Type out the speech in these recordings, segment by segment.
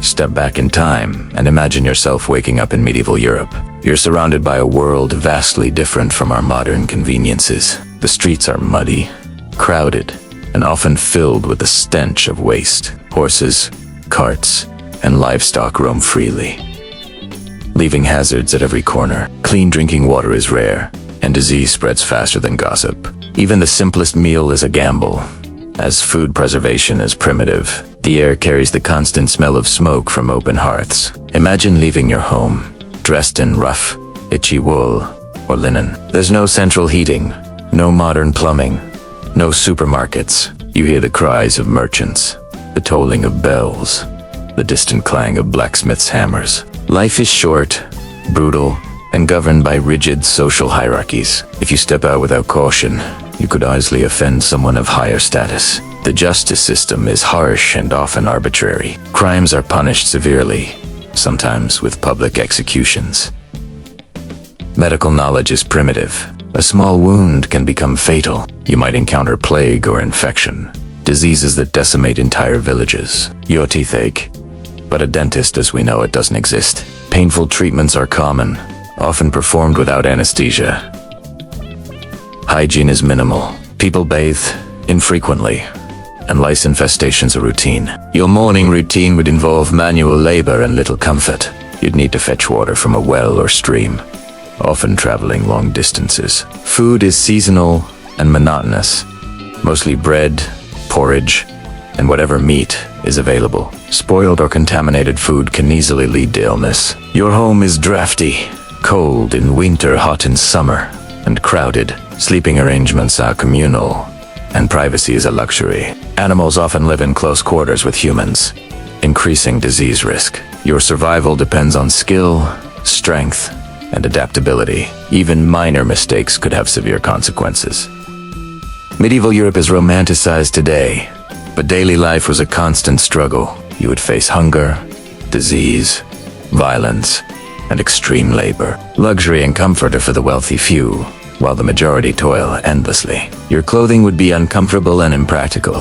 Step back in time and imagine yourself waking up in medieval Europe. You're surrounded by a world vastly different from our modern conveniences. The streets are muddy, crowded, and often filled with the stench of waste. Horses, carts, and livestock roam freely, leaving hazards at every corner. Clean drinking water is rare, and disease spreads faster than gossip. Even the simplest meal is a gamble, as food preservation is primitive. The air carries the constant smell of smoke from open hearths. Imagine leaving your home, dressed in rough, itchy wool or linen. There's no central heating, no modern plumbing, no supermarkets. You hear the cries of merchants, the tolling of bells, the distant clang of blacksmiths' hammers. Life is short, brutal, and governed by rigid social hierarchies. If you step out without caution, you could easily offend someone of higher status. The justice system is harsh and often arbitrary. Crimes are punished severely, sometimes with public executions. Medical knowledge is primitive. A small wound can become fatal. You might encounter plague or infection, diseases that decimate entire villages. Your teeth ache, but a dentist as we know it doesn't exist. Painful treatments are common, often performed without anesthesia. Hygiene is minimal. People bathe infrequently, and lice infestations are routine. Your morning routine would involve manual labor and little comfort. You'd need to fetch water from a well or stream, often traveling long distances. Food is seasonal and monotonous, mostly bread, porridge, and whatever meat is available. Spoiled or contaminated food can easily lead to illness. Your home is drafty, cold in winter, hot in summer, and crowded. Sleeping arrangements are communal, and privacy is a luxury. Animals often live in close quarters with humans, increasing disease risk. Your survival depends on skill, strength, and adaptability. Even minor mistakes could have severe consequences. Medieval Europe is romanticized today, but daily life was a constant struggle. You would face hunger, disease, violence, and extreme labor. Luxury and comfort are for the wealthy few, while the majority toil endlessly. Your clothing would be uncomfortable and impractical,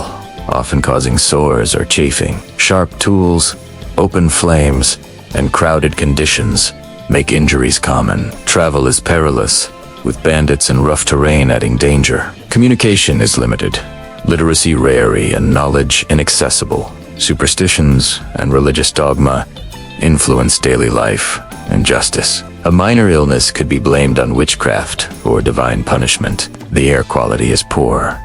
often causing sores or chafing. Sharp tools, open flames, and crowded conditions make injuries common. Travel is perilous, with bandits and rough terrain adding danger. Communication is limited, literacy rare, and knowledge inaccessible. Superstitions and religious dogma influence daily life and justice. A minor illness could be blamed on witchcraft or divine punishment. The air quality is poor,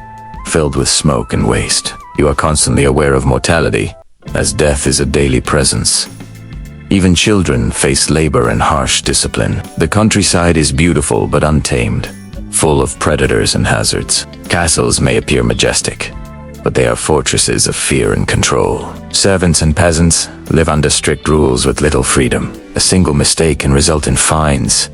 filled with smoke and waste. You are constantly aware of mortality, as death is a daily presence. Even children face labor and harsh discipline. The countryside is beautiful but untamed, full of predators and hazards. Castles may appear majestic, but they are fortresses of fear and control. Servants and peasants live under strict rules with little freedom. A single mistake can result in fines,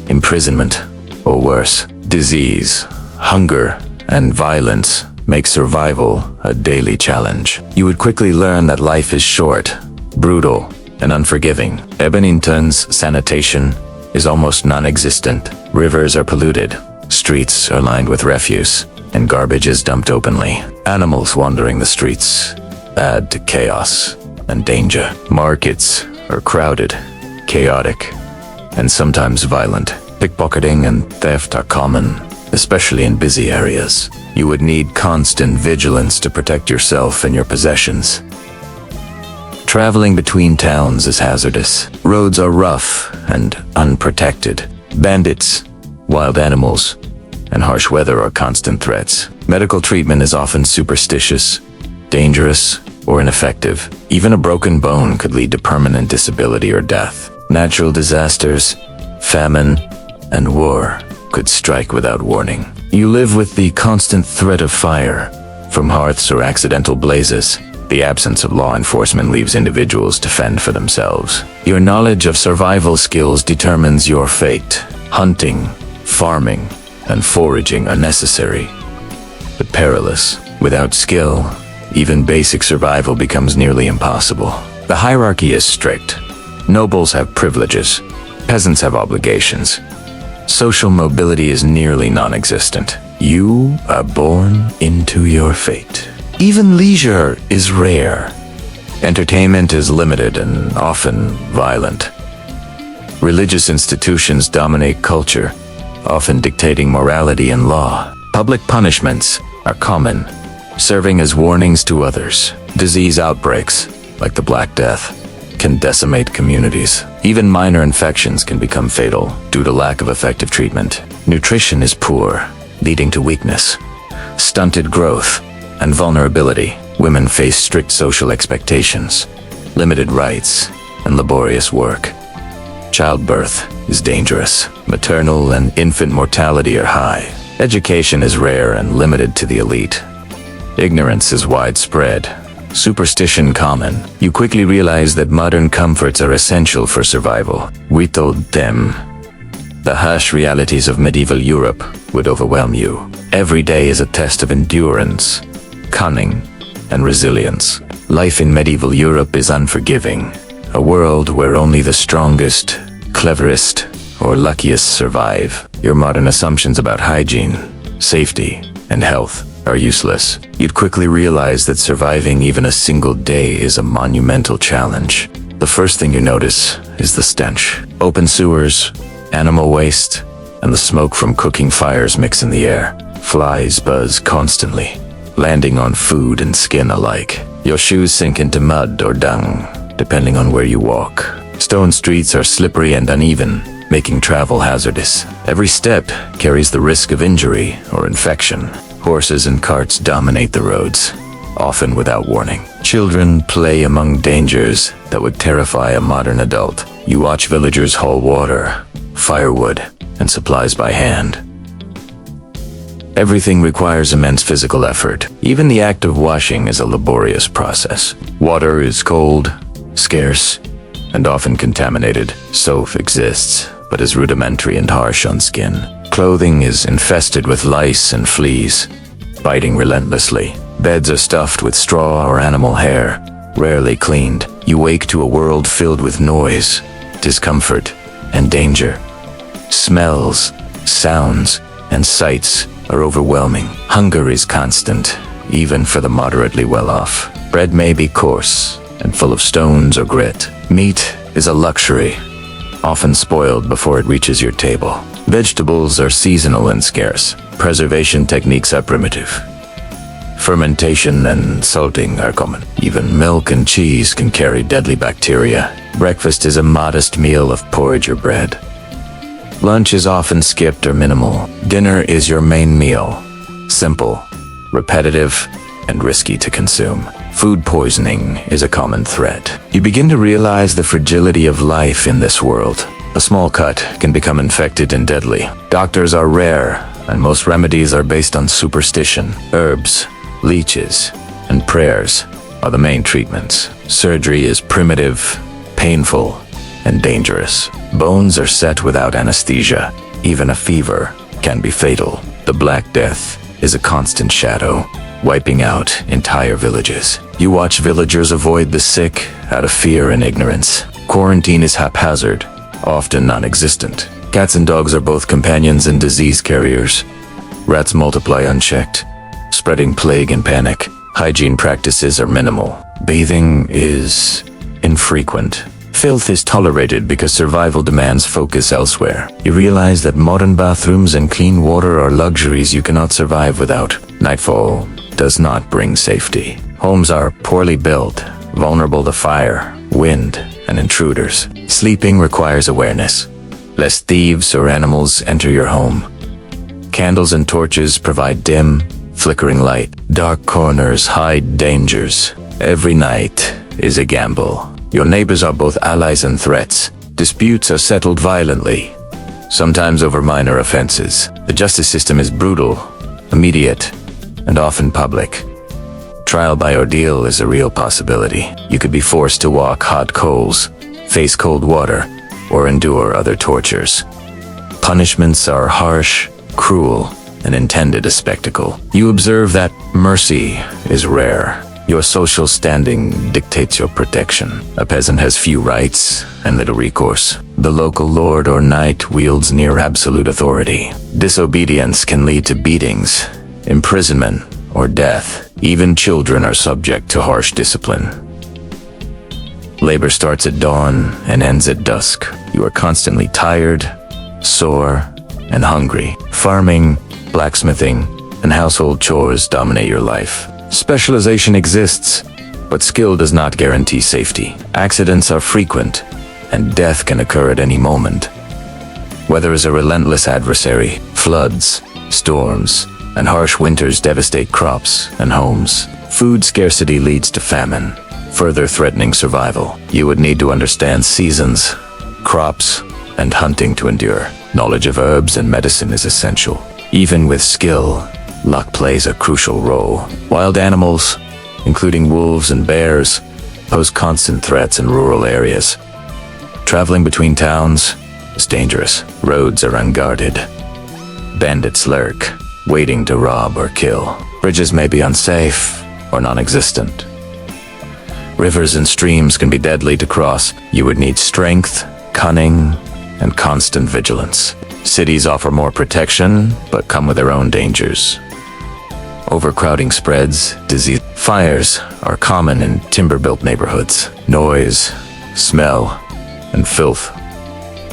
imprisonment, or worse. Disease, hunger, and violence make survival a daily challenge. You would quickly learn that life is short, brutal, and unforgiving. Ebonington's sanitation is almost non-existent. Rivers are polluted, streets are lined with refuse, and garbage is dumped openly. Animals wandering the streets add to chaos and danger. Markets are crowded, chaotic, and sometimes violent. Pickpocketing and theft are common, especially in busy areas. You would need constant vigilance to protect yourself and your possessions. Traveling between towns is hazardous. Roads are rough and unprotected. Bandits, wild animals, and harsh weather are constant threats. Medical treatment is often superstitious, dangerous, or ineffective. Even a broken bone could lead to permanent disability or death. Natural disasters, famine, and war could strike without warning. You live with the constant threat of fire, from hearths or accidental blazes. The absence of law enforcement leaves individuals to fend for themselves. Your knowledge of survival skills determines your fate. Hunting, farming, and foraging are necessary, but perilous. Without skill, even basic survival becomes nearly impossible. The hierarchy is strict. Nobles have privileges, peasants have obligations. Social mobility is nearly non-existent. You are born into your fate. Even leisure is rare. Entertainment is limited and often violent. Religious institutions dominate culture, often dictating morality and law. Public punishments are common, serving as warnings to others. Disease outbreaks, like the Black Death, can decimate communities. Even minor infections can become fatal due to lack of effective treatment. Nutrition is poor, leading to weakness, stunted growth, and vulnerability. Women face strict social expectations, limited rights, and laborious work. Childbirth is dangerous. Maternal and infant mortality are high. Education is rare and limited to the elite. Ignorance is widespread. Superstition common. You quickly realize that modern comforts are essential for survival. Without them, the harsh realities of medieval Europe would overwhelm you. Every day is a test of endurance, cunning, and resilience. Life in medieval Europe is unforgiving, a world where only the strongest, cleverest, or luckiest survive. Your modern assumptions about hygiene, safety, and health are useless. You'd quickly realize that surviving even a single day is a monumental challenge. The first thing you notice is the stench. Open sewers, animal waste, and the smoke from cooking fires mix in the air. Flies buzz constantly, landing on food and skin alike. Your shoes sink into mud or dung, depending on where you walk. Stone streets are slippery and uneven, making travel hazardous. Every step carries the risk of injury or infection. Horses and carts dominate the roads, often without warning. Children play among dangers that would terrify a modern adult. You watch villagers haul water, firewood, and supplies by hand. Everything requires immense physical effort. Even the act of washing is a laborious process. Water is cold, scarce, and often contaminated. Soap exists, but is rudimentary and harsh on skin. Clothing is infested with lice and fleas, biting relentlessly. Beds are stuffed with straw or animal hair, rarely cleaned. You wake to a world filled with noise, discomfort, and danger. Smells, sounds, and sights are overwhelming. Hunger is constant, even for the moderately well-off. Bread may be coarse and full of stones or grit. Meat is a luxury, often spoiled before it reaches your table. Vegetables are seasonal and scarce. Preservation techniques are primitive. Fermentation and salting are common. Even milk and cheese can carry deadly bacteria. Breakfast is a modest meal of porridge or bread. Lunch is often skipped or minimal. Dinner is your main meal. Simple, repetitive, and risky to consume. Food poisoning is a common threat. You begin to realize the fragility of life in this world. A small cut can become infected and deadly. Doctors are rare, and most remedies are based on superstition. Herbs, leeches, and prayers are the main treatments. Surgery is primitive, painful, and dangerous. Bones are set without anesthesia. Even a fever can be fatal. The Black Death is a constant shadow, wiping out entire villages. You watch villagers avoid the sick out of fear and ignorance. Quarantine is haphazard, often non-existent. Cats and dogs are both companions and disease carriers. Rats multiply unchecked, spreading plague and panic. Hygiene practices are minimal. Bathing is infrequent. Filth is tolerated because survival demands focus elsewhere. You realize that modern bathrooms and clean water are luxuries you cannot survive without. Nightfall does not bring safety. Homes are poorly built, vulnerable to fire, wind, and intruders. Sleeping requires awareness, lest thieves or animals enter your home. Candles and torches provide dim, flickering light. Dark corners hide dangers. Every night is a gamble. Your neighbors are both allies and threats. Disputes are settled violently, sometimes over minor offenses. The justice system is brutal, immediate, and often public. Trial by ordeal is a real possibility. You could be forced to walk hot coals, face cold water, or endure other tortures. Punishments are harsh, cruel, and intended as spectacle. You observe that mercy is rare. Your social standing dictates your protection. A peasant has few rights and little recourse. The local lord or knight wields near absolute authority. Disobedience can lead to beatings, imprisonment, or death. Even children are subject to harsh discipline. Labor starts at dawn and ends at dusk. You are constantly tired, sore, and hungry. Farming, blacksmithing, and household chores dominate your life. Specialization exists, but skill does not guarantee safety. Accidents are frequent, and death can occur at any moment. Weather is a relentless adversary. Floods, storms, and harsh winters devastate crops and homes. Food scarcity leads to famine, further threatening survival. You would need to understand seasons, crops, and hunting to endure. Knowledge of herbs and medicine is essential. Even with skill, luck plays a crucial role. Wild animals, including wolves and bears, pose constant threats in rural areas. Traveling between towns is dangerous. Roads are unguarded. Bandits lurk, waiting to rob or kill. Bridges may be unsafe or non-existent. Rivers and streams can be deadly to cross. You would need strength, cunning, and constant vigilance. Cities offer more protection, but come with their own dangers. Overcrowding spreads disease. Fires are common in timber-built neighborhoods. Noise, smell, and filth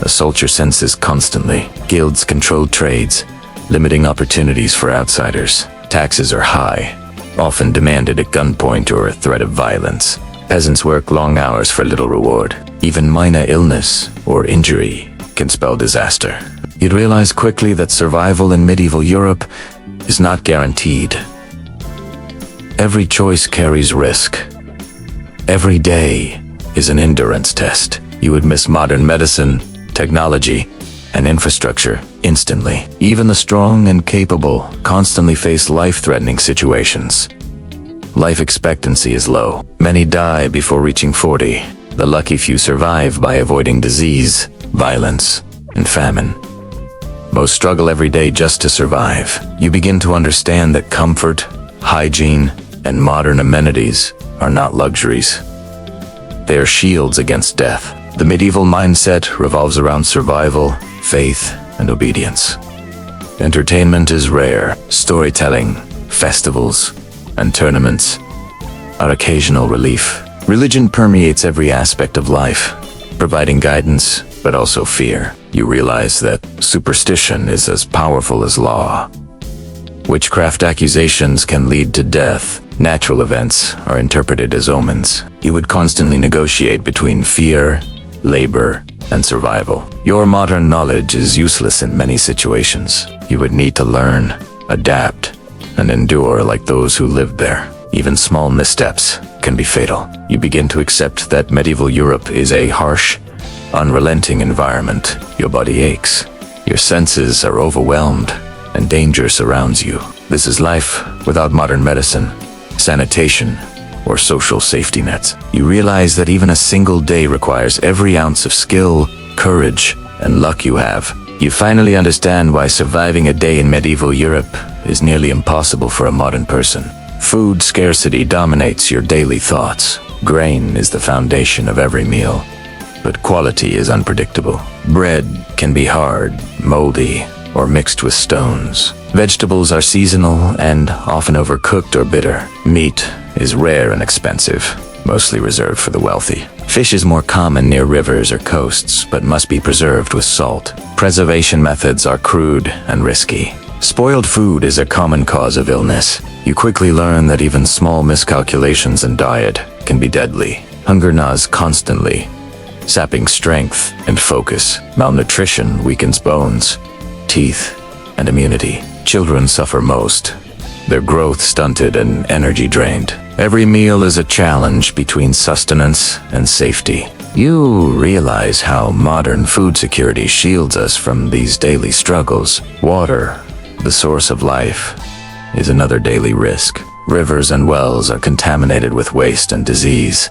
assault your senses constantly. Guilds control trades, limiting opportunities for outsiders. Taxes are high, often demanded at gunpoint or a threat of violence. Peasants work long hours for little reward. Even minor illness or injury can spell disaster. You'd realize quickly that survival in medieval Europe is not guaranteed. Every choice carries risk. Every day is an endurance test. You would miss modern medicine, technology, and infrastructure instantly. Even the strong and capable constantly face life-threatening situations. Life expectancy is low. Many die before reaching 40. The lucky few survive by avoiding disease, violence, and famine. Most struggle every day just to survive. You begin to understand that comfort, hygiene, and modern amenities are not luxuries. They are shields against death. The medieval mindset revolves around survival, faith, and obedience. Entertainment is rare. Storytelling, festivals, and tournaments are occasional relief. Religion permeates every aspect of life, providing guidance, but also fear. You realize that superstition is as powerful as law. Witchcraft accusations can lead to death. Natural events are interpreted as omens. You would constantly negotiate between fear, labor, and survival. Your modern knowledge is useless in many situations. You would need to learn, adapt, and endure like those who lived there. Even small missteps can be fatal. You begin to accept that medieval Europe is a harsh, unrelenting environment. Your body aches, your senses are overwhelmed, and danger surrounds you. This is life without modern medicine, sanitation, or social safety nets. You realize that even a single day requires every ounce of skill, courage, and luck you have. You finally understand why surviving a day in medieval Europe is nearly impossible for a modern person. Food scarcity dominates your daily thoughts. Grain is the foundation of every meal, but quality is unpredictable. Bread can be hard, moldy, or mixed with stones. Vegetables are seasonal and often overcooked or bitter. Meat is rare and expensive, mostly reserved for the wealthy. Fish is more common near rivers or coasts, but must be preserved with salt. Preservation methods are crude and risky. Spoiled food is a common cause of illness. You quickly learn that even small miscalculations in diet can be deadly. Hunger gnaws constantly, sapping strength and focus. Malnutrition weakens bones, teeth, and immunity. Children suffer most, their growth stunted and energy drained. Every meal is a challenge between sustenance and safety. You realize how modern food security shields us from these daily struggles. Water, the source of life, is another daily risk. Rivers and wells are contaminated with waste and disease.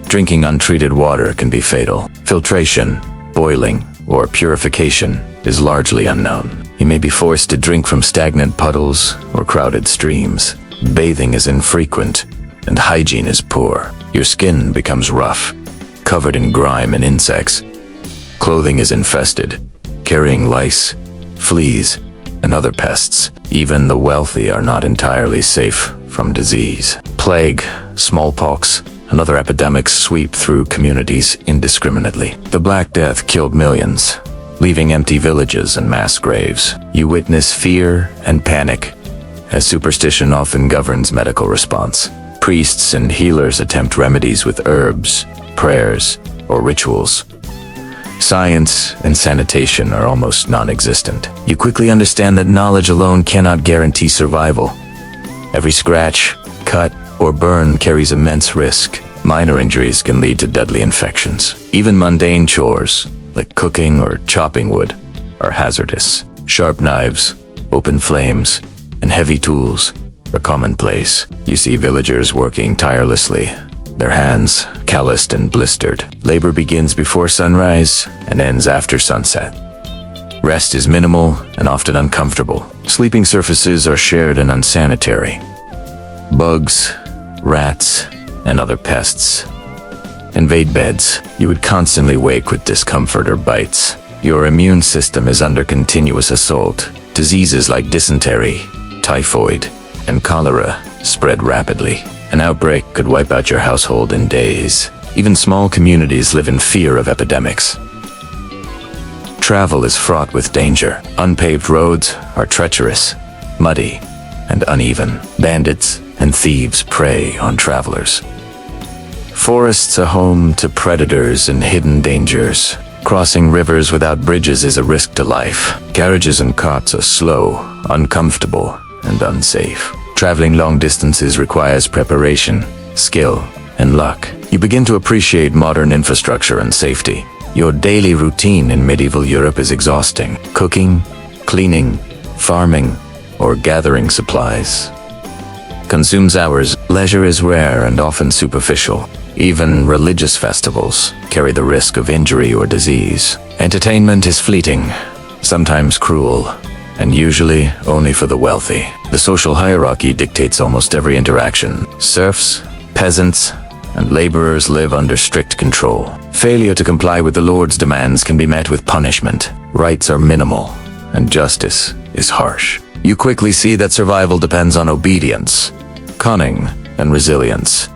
Drinking untreated water can be fatal. Filtration, boiling, or purification is largely unknown. You may be forced to drink from stagnant puddles or crowded streams. Bathing is infrequent, and hygiene is poor. Your skin becomes rough, covered in grime and insects. Clothing is infested, carrying lice, fleas, and other pests. Even the wealthy are not entirely safe from disease. Plague, smallpox, and other epidemics sweep through communities indiscriminately. The Black Death killed millions, leaving empty villages and mass graves. You witness fear and panic, as superstition often governs medical response. Priests and healers attempt remedies with herbs, prayers, or rituals. Science and sanitation are almost non-existent. You quickly understand that knowledge alone cannot guarantee survival. Every scratch, cut, or burn carries immense risk. Minor injuries can lead to deadly infections. Even mundane chores, like cooking or chopping wood, are hazardous. Sharp knives, open flames, and heavy tools are commonplace. You see villagers working tirelessly, their hands calloused and blistered. Labor begins before sunrise and ends after sunset. Rest is minimal and often uncomfortable. Sleeping surfaces are shared and unsanitary. Bugs, rats, and other pests invade beds. You would constantly wake with discomfort or bites. Your immune system is under continuous assault. Diseases like dysentery, typhoid, and cholera spread rapidly. An outbreak could wipe out your household in days. Even small communities live in fear of epidemics. Travel is fraught with danger. Unpaved roads are treacherous, muddy, and uneven. Bandits and thieves prey on travelers. Forests are home to predators and hidden dangers. Crossing rivers without bridges is a risk to life. Carriages and carts are slow, uncomfortable, and unsafe. Traveling long distances requires preparation, skill, and luck. You begin to appreciate modern infrastructure and safety. Your daily routine in medieval Europe is exhausting. Cooking, cleaning, farming, or gathering supplies consumes hours. Leisure is rare and often superficial. Even religious festivals carry the risk of injury or disease. Entertainment is fleeting, sometimes cruel, and usually only for the wealthy. The social hierarchy dictates almost every interaction. Serfs, peasants, and laborers live under strict control. Failure to comply with the Lord's demands can be met with punishment. Rights are minimal, and justice is harsh. You quickly see that survival depends on obedience, cunning, and resilience.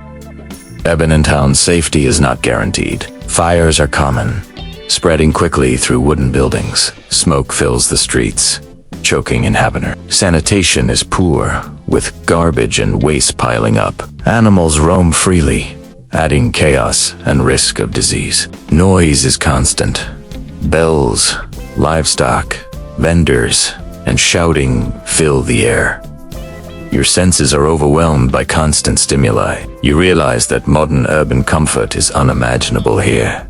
Urban and town safety is not guaranteed. Fires are common, spreading quickly through wooden buildings. Smoke fills the streets, choking inhabitants. Sanitation is poor, with garbage and waste piling up. Animals roam freely, adding chaos and risk of disease. Noise is constant. Bells, livestock, vendors, and shouting fill the air. Your senses are overwhelmed by constant stimuli. You realize that modern urban comfort is unimaginable here.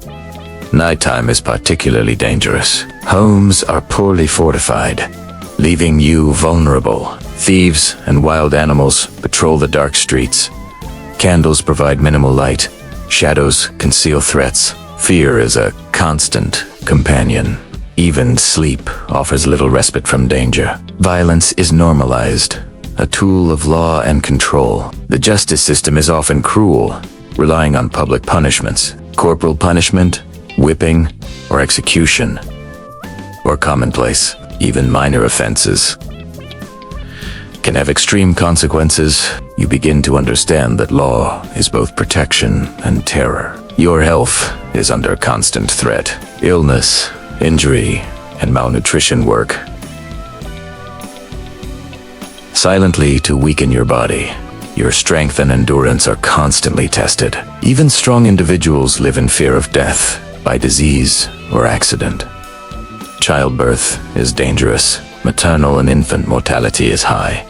Nighttime is particularly dangerous. Homes are poorly fortified, leaving you vulnerable. Thieves and wild animals patrol the dark streets. Candles provide minimal light. Shadows conceal threats. Fear is a constant companion. Even sleep offers little respite from danger. Violence is normalized, a tool of law and control. The justice system is often cruel, relying on public punishments. Corporal punishment, whipping, or execution, or commonplace. Even minor offenses can have extreme consequences. You begin to understand that law is both protection and terror. Your health is under constant threat. Illness, injury, and malnutrition work silently to weaken your body. Your strength and endurance are constantly tested. Even strong individuals live in fear of death by disease or accident. Childbirth is dangerous. Maternal and infant mortality is high.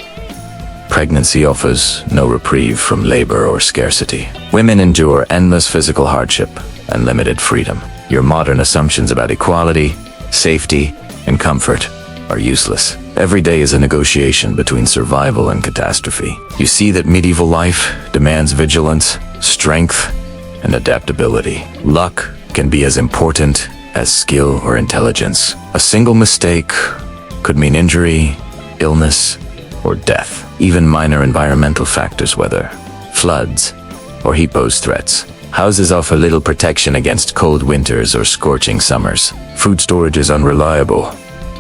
Pregnancy offers no reprieve from labor or scarcity. Women endure endless physical hardship and limited freedom. Your modern assumptions about equality, safety, and comfort are useless. Every day is a negotiation between survival and catastrophe. You see that medieval life demands vigilance, strength, and adaptability. Luck can be as important as skill or intelligence. A single mistake could mean injury, illness, or death. Even minor environmental factors, weather, floods, or heat pose threats. Houses offer little protection against cold winters or scorching summers. Food storage is unreliable,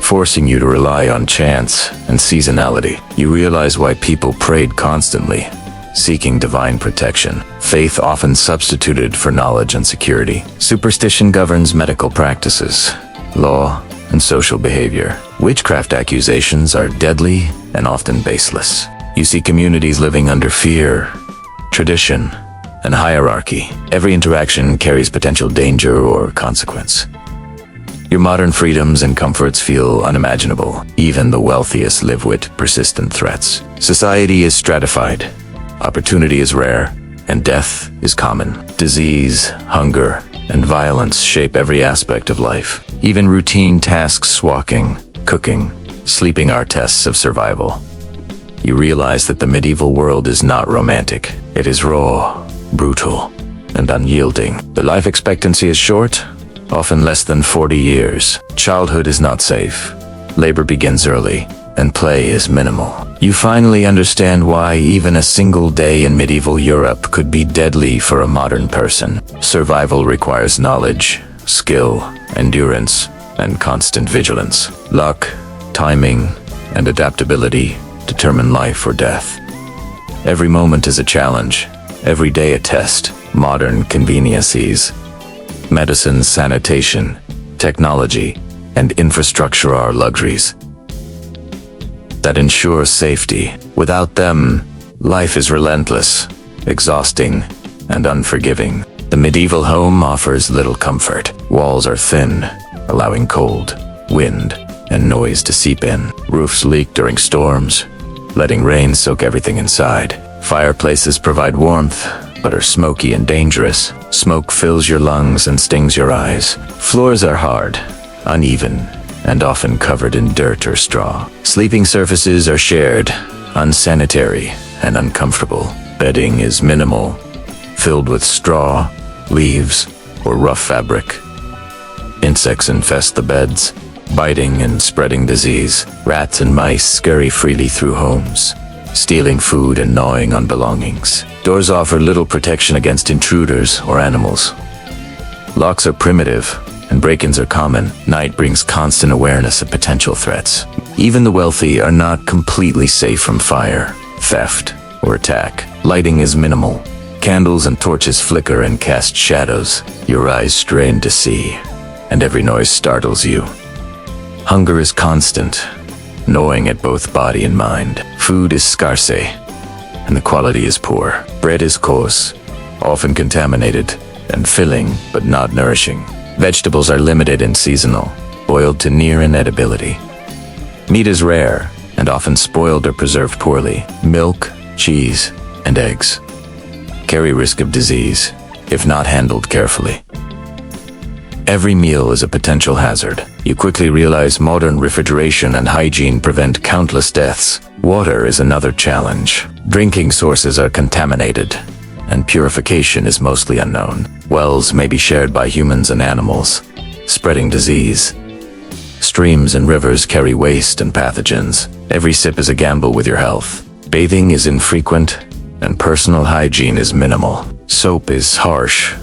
forcing you to rely on chance and seasonality. You realize why people prayed constantly. seeking divine protection. Faith often substituted for knowledge and security. Superstition governs medical practices, law, and social behavior. Witchcraft accusations are deadly and often baseless. You see communities living under fear, tradition, and hierarchy. Every interaction carries potential danger or consequence. Your modern freedoms and comforts feel unimaginable. Even the wealthiest live with persistent threats. Society is stratified, opportunity is rare, and death is common. Disease, hunger, and violence shape every aspect of life. Even routine tasks, walking, cooking, sleeping are tests of survival. You realize that the medieval world is not romantic. It is raw, brutal, and unyielding. The life expectancy is short, often less than 40 years. Childhood is not safe. Labor begins early, and play is minimal. You finally understand why even a single day in medieval Europe could be deadly for a modern person. Survival requires knowledge, skill, endurance, and constant vigilance. Luck, timing, and adaptability determine life or death. Every moment is a challenge, every day a test. Modern conveniences, medicine, sanitation, technology, and infrastructure are luxuries that ensure safety. Without them, life is relentless, exhausting, and unforgiving. The medieval home offers little comfort. Walls are thin, allowing cold, wind, and noise to seep in. Roofs leak during storms, letting rain soak everything inside. Fireplaces provide warmth, but are smoky and dangerous. Smoke fills your lungs and stings your eyes. Floors are hard, uneven, and often covered in dirt or straw. Sleeping surfaces are shared, unsanitary, and uncomfortable. Bedding is minimal, filled with straw, leaves, or rough fabric. Insects infest the beds, biting and spreading disease. Rats and mice scurry freely through homes, stealing food and gnawing on belongings. Doors offer little protection against intruders or animals. Locks are primitive, and break-ins are common. Night brings constant awareness of potential threats. Even the wealthy are not completely safe from fire, theft, or attack. Lighting is minimal. Candles and torches flicker and cast shadows. Your eyes strain to see, and every noise startles you. Hunger is constant, gnawing at both body and mind. Food is scarce, and the quality is poor. Bread is coarse, often contaminated, and filling, but not nourishing. Vegetables are limited and seasonal, boiled to near inedibility. Meat is rare, and often spoiled or preserved poorly. Milk, cheese, and eggs carry risk of disease, if not handled carefully. Every meal is a potential hazard. You quickly realize modern refrigeration and hygiene prevent countless deaths. Water is another challenge. Drinking sources are contaminated, and purification is mostly unknown. Wells may be shared by humans and animals, spreading disease. Streams and rivers carry waste and pathogens. Every sip is a gamble with your health. Bathing is infrequent, and personal hygiene is minimal. Soap is harsh,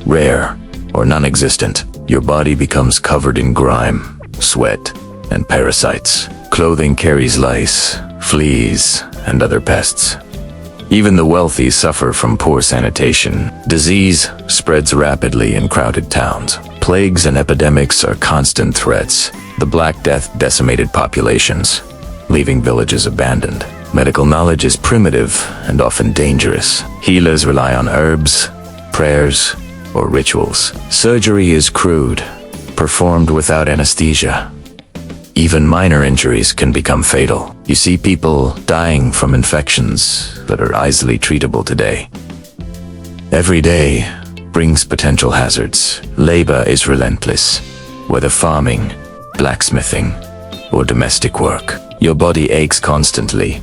rare, or non-existent. Your body becomes covered in grime, sweat, and parasites. Clothing carries lice, fleas, and other pests. Even the wealthy suffer from poor sanitation. Disease spreads rapidly in crowded towns. Plagues and epidemics are constant threats. The Black Death decimated populations, leaving villages abandoned. Medical knowledge is primitive and often dangerous. Healers rely on herbs, prayers, or rituals. Surgery is crude, performed without anesthesia. Even minor injuries can become fatal. You see people dying from infections that are easily treatable today. Every day brings potential hazards. Labor is relentless, whether farming, blacksmithing, or domestic work. Your body aches constantly,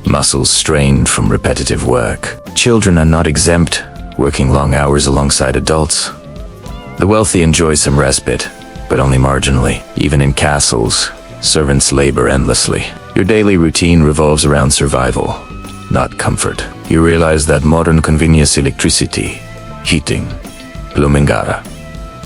muscles strained from repetitive work. Children are not exempt, working long hours alongside adults. The wealthy enjoy some respite, but only marginally. Even in castles, servants labor endlessly. Your daily routine revolves around survival, not comfort. You realize that modern convenience, electricity, heating, plumingara,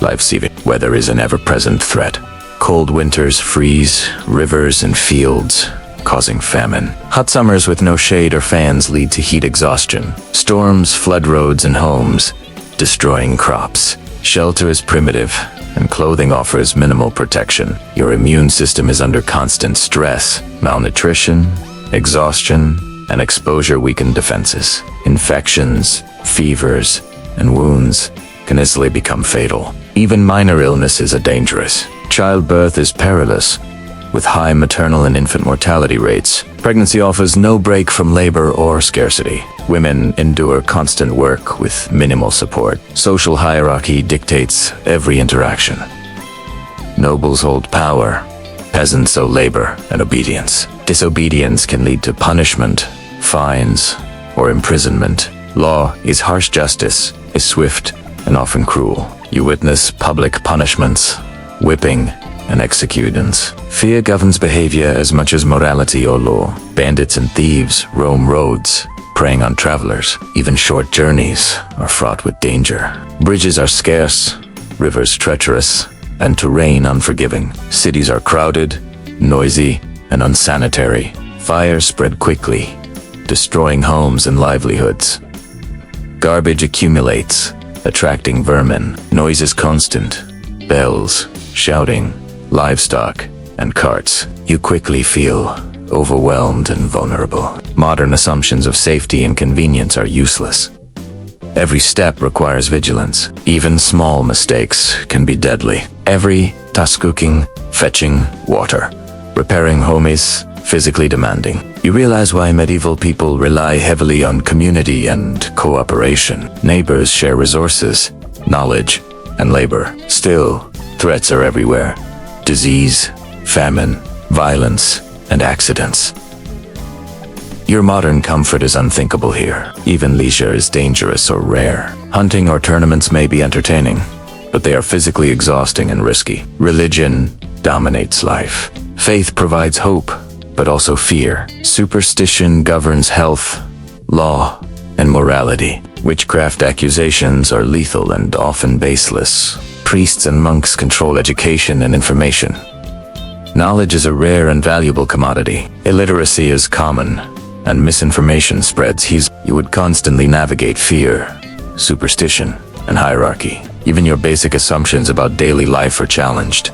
life-saving weather is an ever-present threat. Cold winters freeze rivers and fields, causing famine. Hot summers with no shade or fans lead to heat exhaustion. Storms flood roads and homes, destroying crops. Shelter is primitive, and clothing offers minimal protection. Your immune system is under constant stress. Malnutrition, exhaustion, and exposure weaken defenses. Infections, fevers, and wounds can easily become fatal. Even minor illnesses are dangerous. Childbirth is perilous, with high maternal and infant mortality rates. Pregnancy offers no break from labor or scarcity. Women endure constant work with minimal support. Social hierarchy dictates every interaction. Nobles hold power. Peasants owe labor and obedience. Disobedience can lead to punishment, fines, or imprisonment. Law is harsh, justice is swift and often cruel. You witness public punishments, whipping, and executions. Fear governs behavior as much as morality or law. Bandits and thieves roam roads, preying on travelers. Even short journeys are fraught with danger. Bridges are scarce, rivers treacherous, and terrain unforgiving. Cities are crowded, noisy, and unsanitary. Fires spread quickly, destroying homes and livelihoods. Garbage accumulates, attracting vermin. Noise is constant. Bells, shouting, livestock, and carts. You quickly feel overwhelmed and vulnerable. Modern assumptions of safety and convenience are useless. Every step requires vigilance. Even small mistakes can be deadly. Every task, cooking, fetching water, repairing home is physically demanding. You realize why medieval people rely heavily on community and cooperation. Neighbors share resources, knowledge, and labor. Still, threats are everywhere. Disease, famine, violence, and accidents. Your modern comfort is unthinkable here. Even leisure is dangerous or rare. Hunting or tournaments may be entertaining, but they are physically exhausting and risky. Religion dominates life. Faith provides hope, but also fear. Superstition governs health, law, and morality. Witchcraft accusations are lethal and often baseless. Priests and monks control education and information. Knowledge is a rare and valuable commodity. Illiteracy is common, and misinformation spreads. You would constantly navigate fear, superstition, and hierarchy. Even your basic assumptions about daily life are challenged.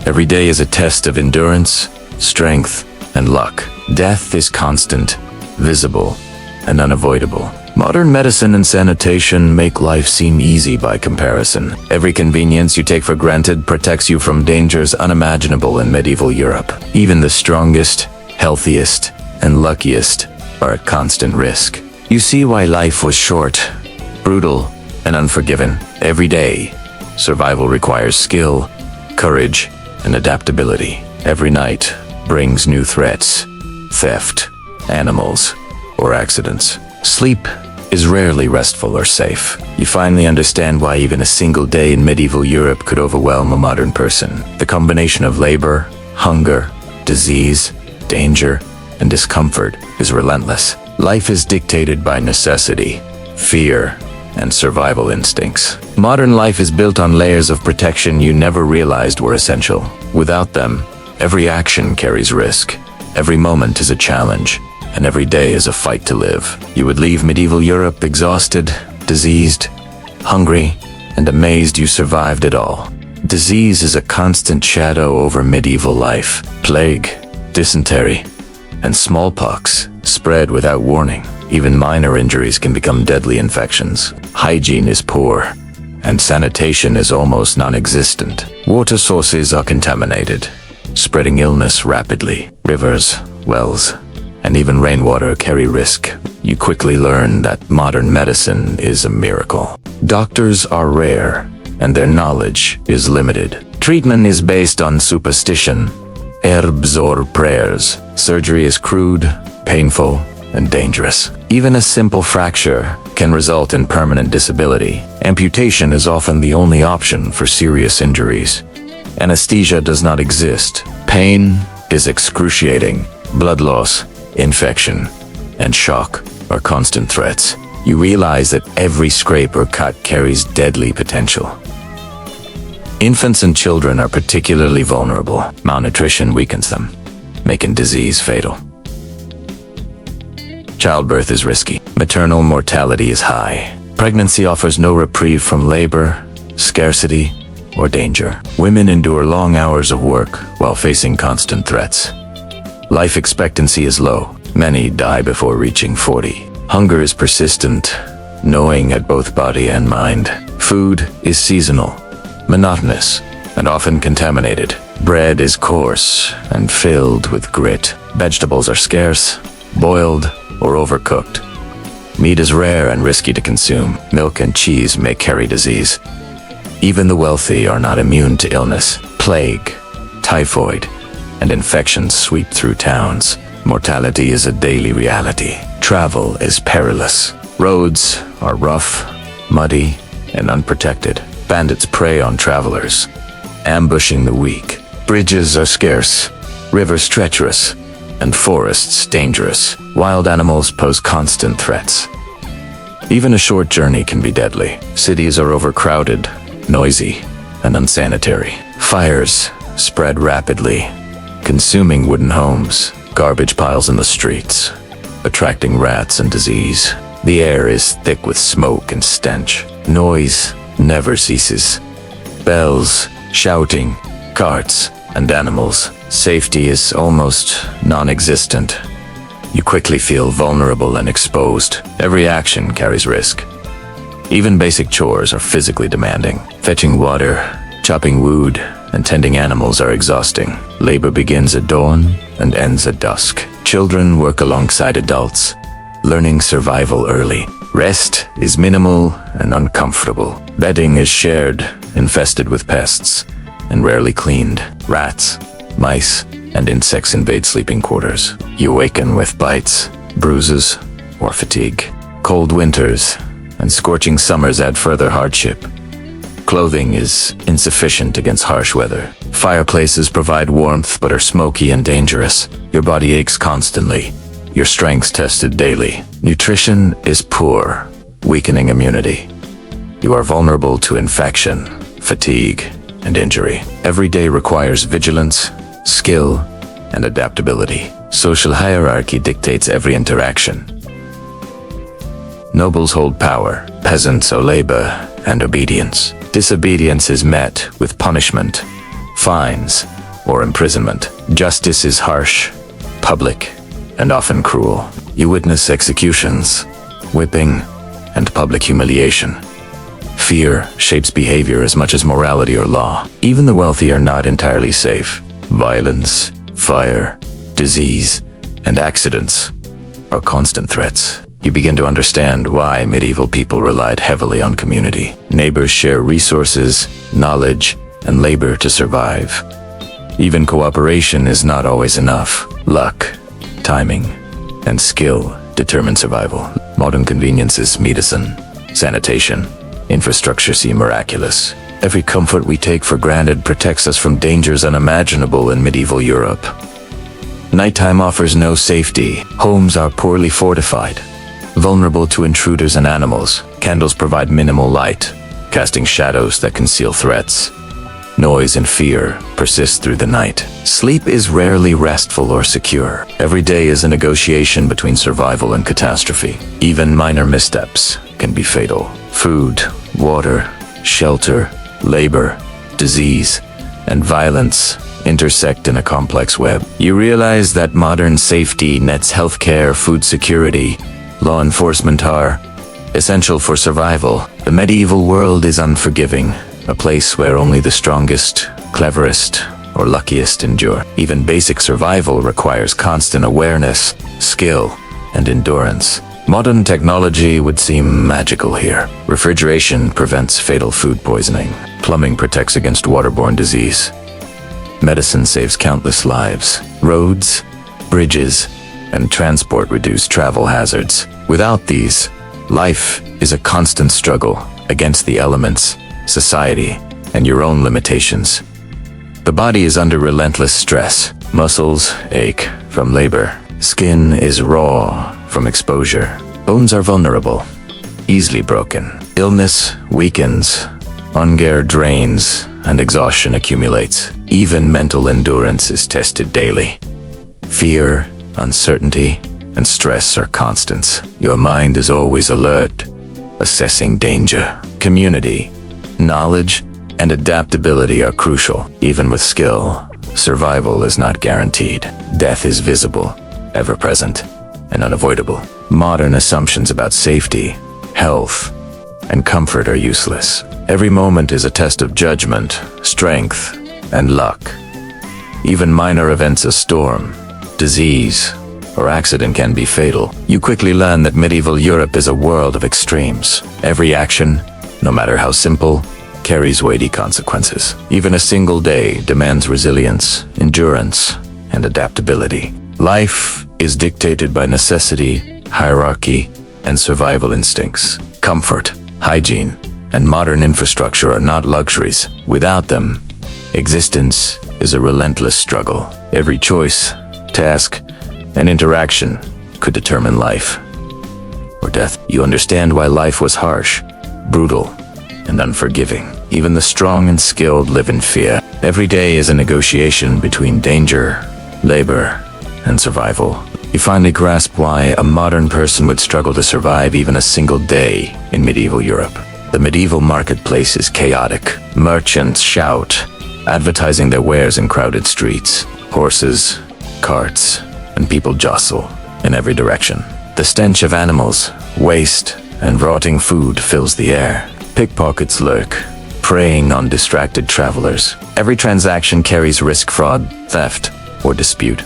Every day is a test of endurance, strength, and luck. Death is constant, visible, and unavoidable. Modern medicine and sanitation make life seem easy by comparison. Every convenience you take for granted protects you from dangers unimaginable in medieval Europe. Even the strongest, healthiest, and luckiest are at constant risk. You see why life was short, brutal, and unforgiving. Every day, survival requires skill, courage, and adaptability. Every night brings new threats, theft, animals, or accidents. Sleep is rarely restful or safe. You finally understand why even a single day in medieval Europe could overwhelm a modern person. The combination of labor, hunger, disease, danger, and discomfort is relentless. Life is dictated by necessity, fear, and survival instincts. Modern life is built on layers of protection you never realized were essential. Without them, every action carries risk. Every moment is a challenge, and every day is a fight to live. You would leave medieval Europe exhausted, diseased, hungry, and amazed you survived it all. Disease is a constant shadow over medieval life. Plague, dysentery, and smallpox spread without warning. Even minor injuries can become deadly infections. Hygiene is poor, and sanitation is almost non-existent. Water sources are contaminated, spreading illness rapidly. Rivers, wells, and even rainwater carry risk. You quickly learn that modern medicine is a miracle. Doctors are rare, and their knowledge is limited. Treatment is based on superstition, herbs or prayers. Surgery is crude, painful, and dangerous. Even a simple fracture can result in permanent disability. Amputation is often the only option for serious injuries. Anesthesia does not exist. Pain is excruciating. Blood loss, infection, and shock are constant threats. You realize that every scrape or cut carries deadly potential. Infants and children are particularly vulnerable. Malnutrition weakens them, making disease fatal. Childbirth is risky. Maternal mortality is high. Pregnancy offers no reprieve from labor, scarcity, or danger. Women endure long hours of work while facing constant threats. Life expectancy is low. Many die before reaching 40. Hunger is persistent, gnawing at both body and mind. Food is seasonal, monotonous, and often contaminated. Bread is coarse and filled with grit. Vegetables are scarce, boiled, or overcooked. Meat is rare and risky to consume. Milk and cheese may carry disease. Even the wealthy are not immune to illness. Plague, typhoid, and infections sweep through towns. Mortality is a daily reality. Travel is perilous. Roads are rough, muddy, and unprotected. Bandits prey on travelers, ambushing the weak. Bridges are scarce, rivers treacherous, and forests dangerous. Wild animals pose constant threats. Even a short journey can be deadly. Cities are overcrowded, noisy, and unsanitary. Fires spread rapidly, consuming wooden homes. Garbage piles in the streets, attracting rats and disease. The air is thick with smoke and stench. Noise never ceases. Bells, shouting, carts, and animals. Safety is almost non-existent. You quickly feel vulnerable and exposed. Every action carries risk. Even basic chores are physically demanding. Fetching water, chopping wood, and tending animals are exhausting. Labor begins at dawn and ends at dusk. Children work alongside adults, learning survival early. Rest is minimal and uncomfortable. Bedding is shared, infested with pests, and rarely cleaned. Rats, mice, and insects invade sleeping quarters. You awaken with bites, bruises, or fatigue. Cold winters and scorching summers add further hardship. Clothing is insufficient against harsh weather. Fireplaces provide warmth but are smoky and dangerous. Your body aches constantly. Your strength's tested daily. Nutrition is poor, weakening immunity. You are vulnerable to infection, fatigue, and injury. Every day requires vigilance, skill, and adaptability. Social hierarchy dictates every interaction. Nobles hold power, peasants owe labor and obedience. Disobedience is met with punishment, fines, or imprisonment. Justice is harsh, public, and often cruel. You witness executions, whipping, and public humiliation. Fear shapes behavior as much as morality or law. Even the wealthy are not entirely safe. Violence, fire, disease, and accidents are constant threats. You begin to understand why medieval people relied heavily on community. Neighbors share resources, knowledge, and labor to survive. Even cooperation is not always enough. Luck, timing, and skill determine survival. Modern conveniences, medicine, sanitation, infrastructure seem miraculous. Every comfort we take for granted protects us from dangers unimaginable in medieval Europe. Nighttime offers no safety. Homes are poorly fortified, vulnerable to intruders and animals. Candles provide minimal light, casting shadows that conceal threats. Noise and fear persist through the night. Sleep is rarely restful or secure. Every day is a negotiation between survival and catastrophe. Even minor missteps can be fatal. Food, water, shelter, labor, disease, and violence intersect in a complex web. You realize that modern safety nets healthcare, food security, law enforcement are essential for survival. The medieval world is unforgiving, a place where only the strongest, cleverest, or luckiest endure. Even basic survival requires constant awareness, skill, and endurance. Modern technology would seem magical here. Refrigeration prevents fatal food poisoning. Plumbing protects against waterborne disease. Medicine saves countless lives. Roads, bridges, and transport reduce travel hazards. Without these, life is a constant struggle against the elements, society, and your own limitations. The body is under relentless stress. Muscles ache from labor. Skin is raw from exposure. Bones are vulnerable, easily broken. Illness weakens, hunger drains, and exhaustion accumulates. Even mental endurance is tested daily. Fear, uncertainty, and stress are constants. Your mind is always alert, assessing danger. Community, knowledge, and adaptability are crucial. Even with skill, survival is not guaranteed. Death is visible, ever-present, and unavoidable. Modern assumptions about safety, health, and comfort are useless. Every moment is a test of judgment, strength, and luck. Even minor events, a storm, disease, or accident can be fatal. You quickly learn that medieval Europe is a world of extremes. Every action, no matter how simple, carries weighty consequences. Even a single day demands resilience, endurance, and adaptability. Life is dictated by necessity, hierarchy, and survival instincts. Comfort, hygiene, and modern infrastructure are not luxuries. Without them, existence is a relentless struggle. Every choice, task, and interaction could determine life or death. You understand why life was harsh, brutal, and unforgiving. Even the strong and skilled live in fear. Every day is a negotiation between danger, labor, and survival. You finally grasp why a modern person would struggle to survive even a single day in medieval Europe. The medieval marketplace is chaotic. Merchants shout, advertising their wares in crowded streets. Horses, carts, and people jostle in every direction. The stench of animals, waste, and rotting food fills the air. Pickpockets lurk, preying on distracted travelers. Every transaction carries risk, fraud, theft, or dispute.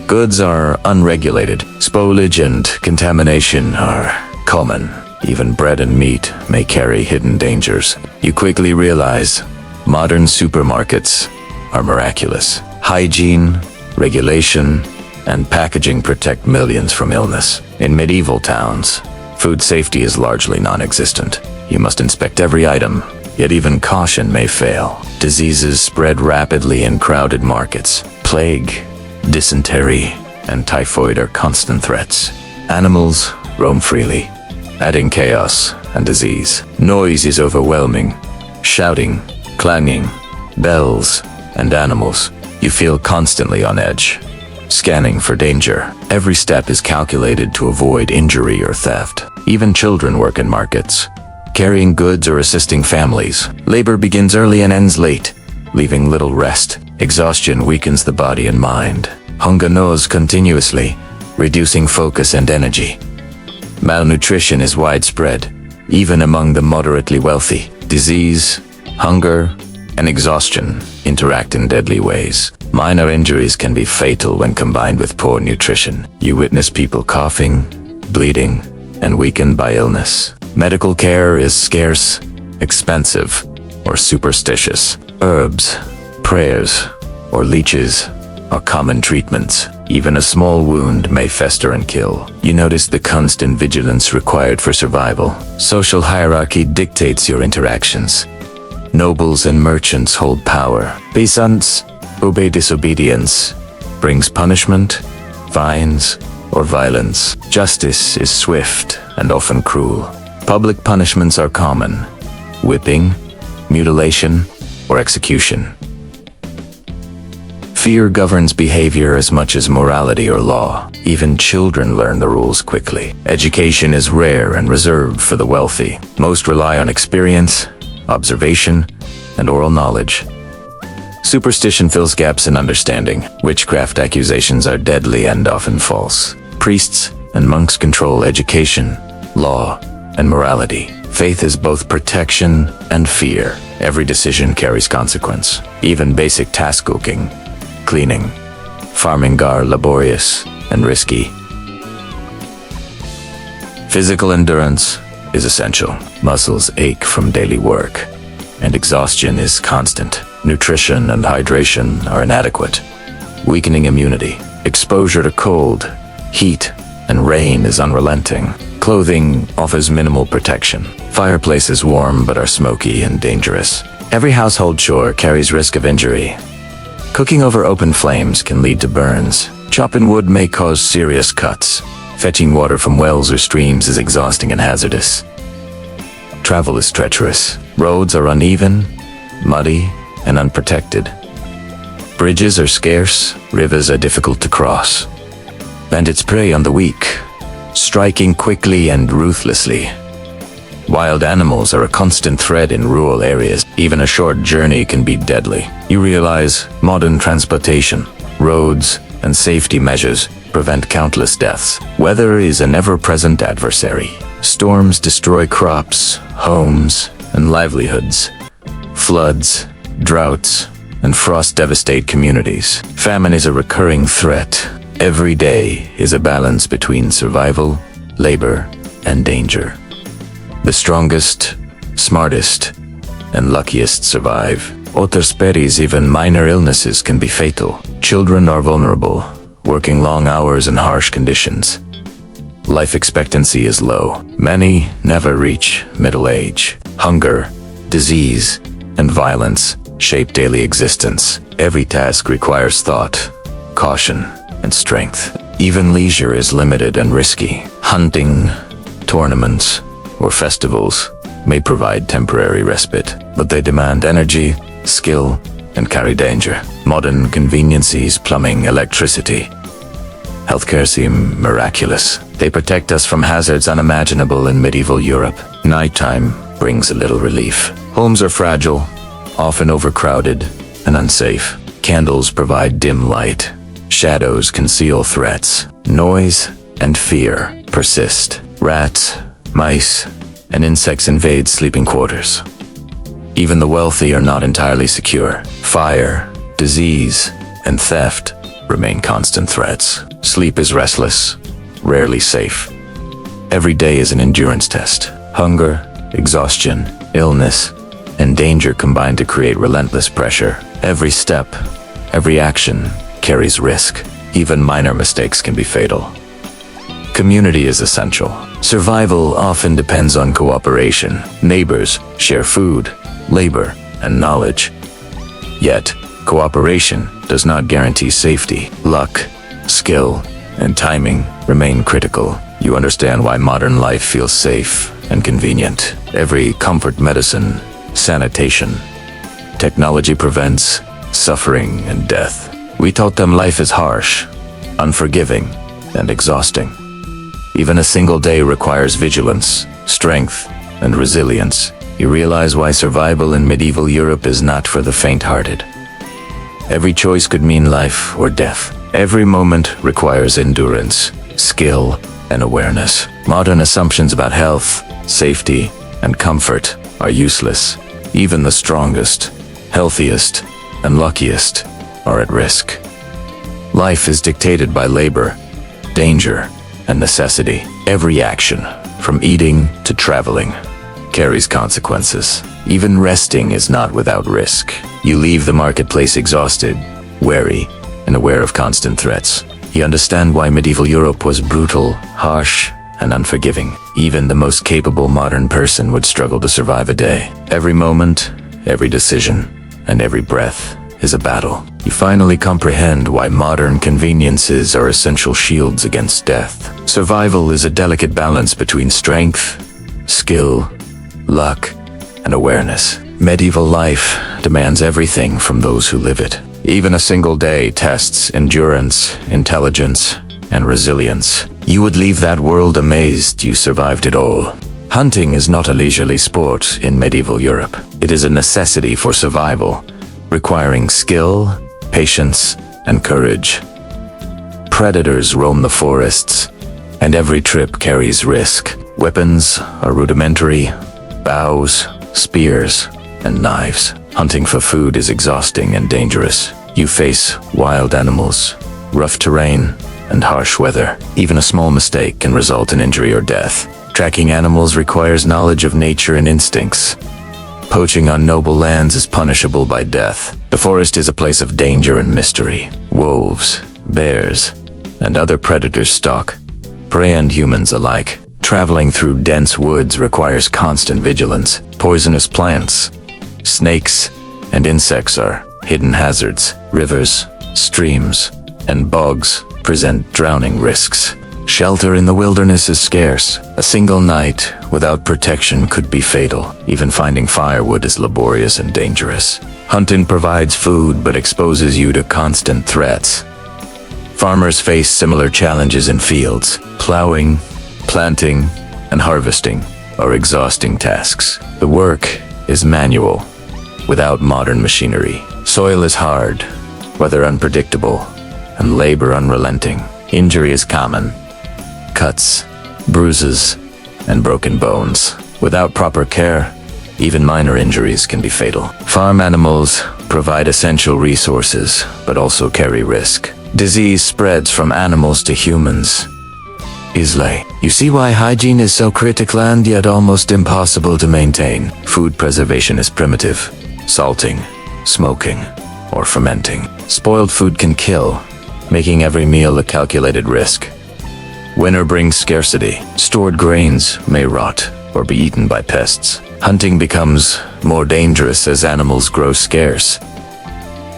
Goods are unregulated. Spoilage and contamination are common. Even bread and meat may carry hidden dangers. You quickly realize modern supermarkets are miraculous. Hygiene, regulation, and packaging protect millions from illness. In medieval towns, food safety is largely non-existent. You must inspect every item, yet even caution may fail. Diseases spread rapidly in crowded markets. Plague, dysentery, and typhoid are constant threats. Animals roam freely, adding chaos and disease. Noise is overwhelming. Shouting, clanging, bells, and animals. You feel constantly on edge, scanning for danger. Every step is calculated to avoid injury or theft. Even children work in markets, carrying goods or assisting families. Labor begins early and ends late, leaving little rest. Exhaustion weakens the body and mind. Hunger gnaws continuously, reducing focus and energy. Malnutrition is widespread, even among the moderately wealthy. Disease, hunger, and exhaustion interact in deadly ways. Minor injuries can be fatal when combined with poor nutrition. You witness people coughing, bleeding, and weakened by illness. Medical care is scarce, expensive, or superstitious. Herbs, prayers, or leeches are common treatments. Even a small wound may fester and kill. You notice the constant vigilance required for survival. Social hierarchy dictates your interactions. Nobles and merchants hold power. Peasants obey. Disobedience brings punishment, fines, or violence. Justice is swift and often cruel. Public punishments are common: whipping, mutilation, or execution. Fear governs behavior as much as morality or law. Even children learn the rules quickly. Education is rare and reserved for the wealthy. Most rely on experience, observation, and oral knowledge. Superstition fills gaps in understanding. Witchcraft accusations are deadly and often false. Priests and monks control education, law, and morality. Faith is both protection and fear. Every decision carries consequence. Even basic task cooking, cleaning, farming are laborious and risky. Physical endurance is essential. Muscles ache from daily work, and exhaustion is constant. Nutrition and hydration are inadequate, weakening immunity. Exposure to cold, heat, and rain is unrelenting. Clothing offers minimal protection. Fireplaces warm but are smoky and dangerous. Every household chore carries risk of injury. Cooking over open flames can lead to burns. Chopping wood may cause serious cuts. Fetching water from wells or streams is exhausting and hazardous. Travel is treacherous. Roads are uneven, muddy, and unprotected. Bridges are scarce, rivers are difficult to cross. Bandits prey on the weak, striking quickly and ruthlessly. Wild animals are a constant threat in rural areas. Even a short journey can be deadly. You realize modern transportation, roads, and safety measures prevent countless deaths. Weather is an ever-present adversary. Storms destroy crops, homes, and livelihoods. Floods, droughts, and frost devastate communities. Famine is a recurring threat. Every day is a balance between survival, labor, and danger. The strongest, smartest, and luckiest survive. Otras peris, even minor illnesses can be fatal. Children are vulnerable, working long hours in harsh conditions. Life expectancy is low. Many never reach middle age. Hunger, disease, and violence shape daily existence. Every task requires thought, caution, and strength. Even leisure is limited and risky. Hunting, tournaments, or festivals may provide temporary respite, but they demand energy, skill, and carry danger. Modern conveniences, plumbing, electricity, healthcare seem miraculous. They protect us from hazards unimaginable in medieval Europe. Nighttime brings a little relief. Homes are fragile, often overcrowded, and unsafe. Candles provide dim light. Shadows conceal threats. Noise and fear persist. Rats, mice, and insects invade sleeping quarters. Even the wealthy are not entirely secure. Fire, disease, and theft remain constant threats. Sleep is restless, rarely safe. Every day is an endurance test. Hunger, exhaustion, illness, and danger combine to create relentless pressure. Every step, every action carries risk. Even minor mistakes can be fatal. Community is essential. Survival often depends on cooperation. Neighbors share food, labor, and knowledge. Yet, cooperation does not guarantee safety. Luck, skill, and timing remain critical. You understand why modern life feels safe and convenient. Every comfort medicine, sanitation, technology prevents suffering and death. We taught them life is harsh, unforgiving, and exhausting. Even a single day requires vigilance, strength, and resilience. You realize why survival in medieval Europe is not for the faint-hearted. Every choice could mean life or death. Every moment requires endurance, skill, and awareness. Modern assumptions about health, safety, and comfort are useless. Even the strongest, healthiest, and luckiest are at risk. Life is dictated by labor, danger, and necessity. Every action, from eating to traveling, carries consequences. Even resting is not without risk. You leave the marketplace exhausted, wary, and aware of constant threats. You understand why medieval Europe was brutal, harsh, and unforgiving. Even the most capable modern person would struggle to survive a day. Every moment, every decision, and every breath is a battle. You finally comprehend why modern conveniences are essential shields against death. Survival is a delicate balance between strength, skill, luck, and awareness. Medieval life demands everything from those who live it. Even a single day tests endurance, intelligence, and resilience. You would leave that world amazed you survived it all. Hunting is not a leisurely sport in medieval Europe. It is a necessity for survival, requiring skill, patience, and courage. Predators roam the forests, and every trip carries risk. Weapons are rudimentary: bows, spears, and knives. Hunting for food is exhausting and dangerous. You face wild animals, rough terrain, and harsh weather. Even a small mistake can result in injury or death. Tracking animals requires knowledge of nature and instincts. Poaching on noble lands is punishable by death. The forest is a place of danger and mystery. Wolves, bears, and other predators stalk, prey and humans alike. Traveling through dense woods requires constant vigilance. Poisonous plants, snakes, and insects are hidden hazards. Rivers, streams, and bogs present drowning risks. Shelter in the wilderness is scarce. A single night without protection could be fatal. Even finding firewood is laborious and dangerous. Hunting provides food but exposes you to constant threats. Farmers face similar challenges in fields. Plowing, planting, and harvesting are exhausting tasks. The work is manual, without modern machinery. Soil is hard, weather unpredictable, and labor unrelenting. Injury is common. Cuts, bruises, and broken bones. Without proper care, even minor injuries can be fatal. Farm animals provide essential resources, but also carry risk. Disease spreads from animals to humans. You see why hygiene is so critical and yet almost impossible to maintain. Food preservation is primitive. Salting, smoking, or fermenting. Spoiled food can kill, making every meal a calculated risk. Winter brings scarcity. Stored grains may rot or be eaten by pests. Hunting becomes more dangerous as animals grow scarce.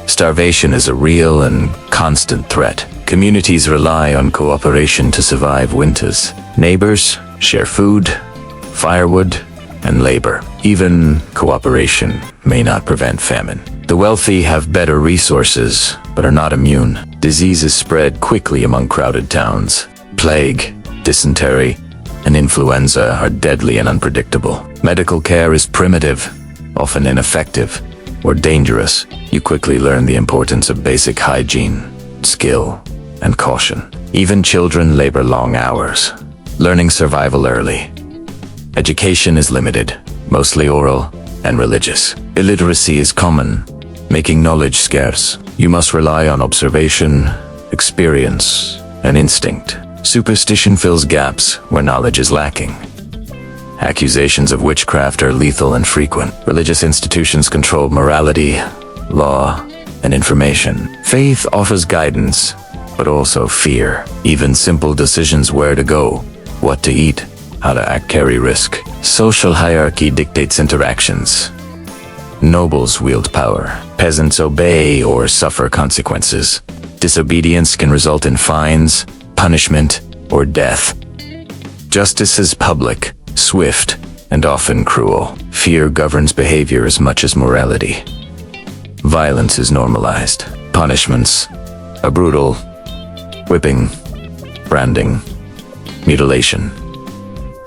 Starvation is a real and constant threat. Communities rely on cooperation to survive winters. Neighbors share food, firewood, and labor. Even cooperation may not prevent famine. The wealthy have better resources, but are not immune. Diseases spread quickly among crowded towns. Plague, dysentery, and influenza are deadly and unpredictable. Medical care is primitive, often ineffective, or dangerous. You quickly learn the importance of basic hygiene, skill, and caution. Even children labor long hours, learning survival early. Education is limited, mostly oral and religious. Illiteracy is common, making knowledge scarce. You must rely on observation, experience, and instinct. Superstition fills gaps where knowledge is lacking. Accusations of witchcraft are lethal and frequent. Religious institutions control morality, law, and information. Faith offers guidance, but also fear. Even simple decisions where to go, what to eat, how to act carry risk. Social hierarchy dictates interactions. Nobles wield power. Peasants obey or suffer consequences. Disobedience can result in fines, punishment, or death. Justice is public, swift, and often cruel. Fear governs behavior as much as morality. Violence is normalized. Punishments are brutal. Whipping, branding, mutilation,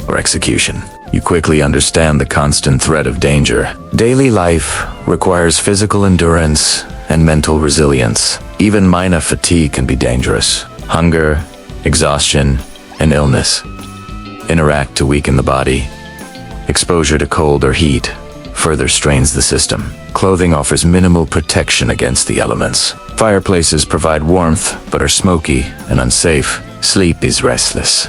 or execution. You quickly understand the constant threat of danger. Daily life requires physical endurance and mental resilience. Even minor fatigue can be dangerous. Hunger, exhaustion, and illness interact to weaken the body. Exposure to cold or heat further strains the system. Clothing offers minimal protection against the elements. Fireplaces provide warmth, but are smoky and unsafe. Sleep is restless,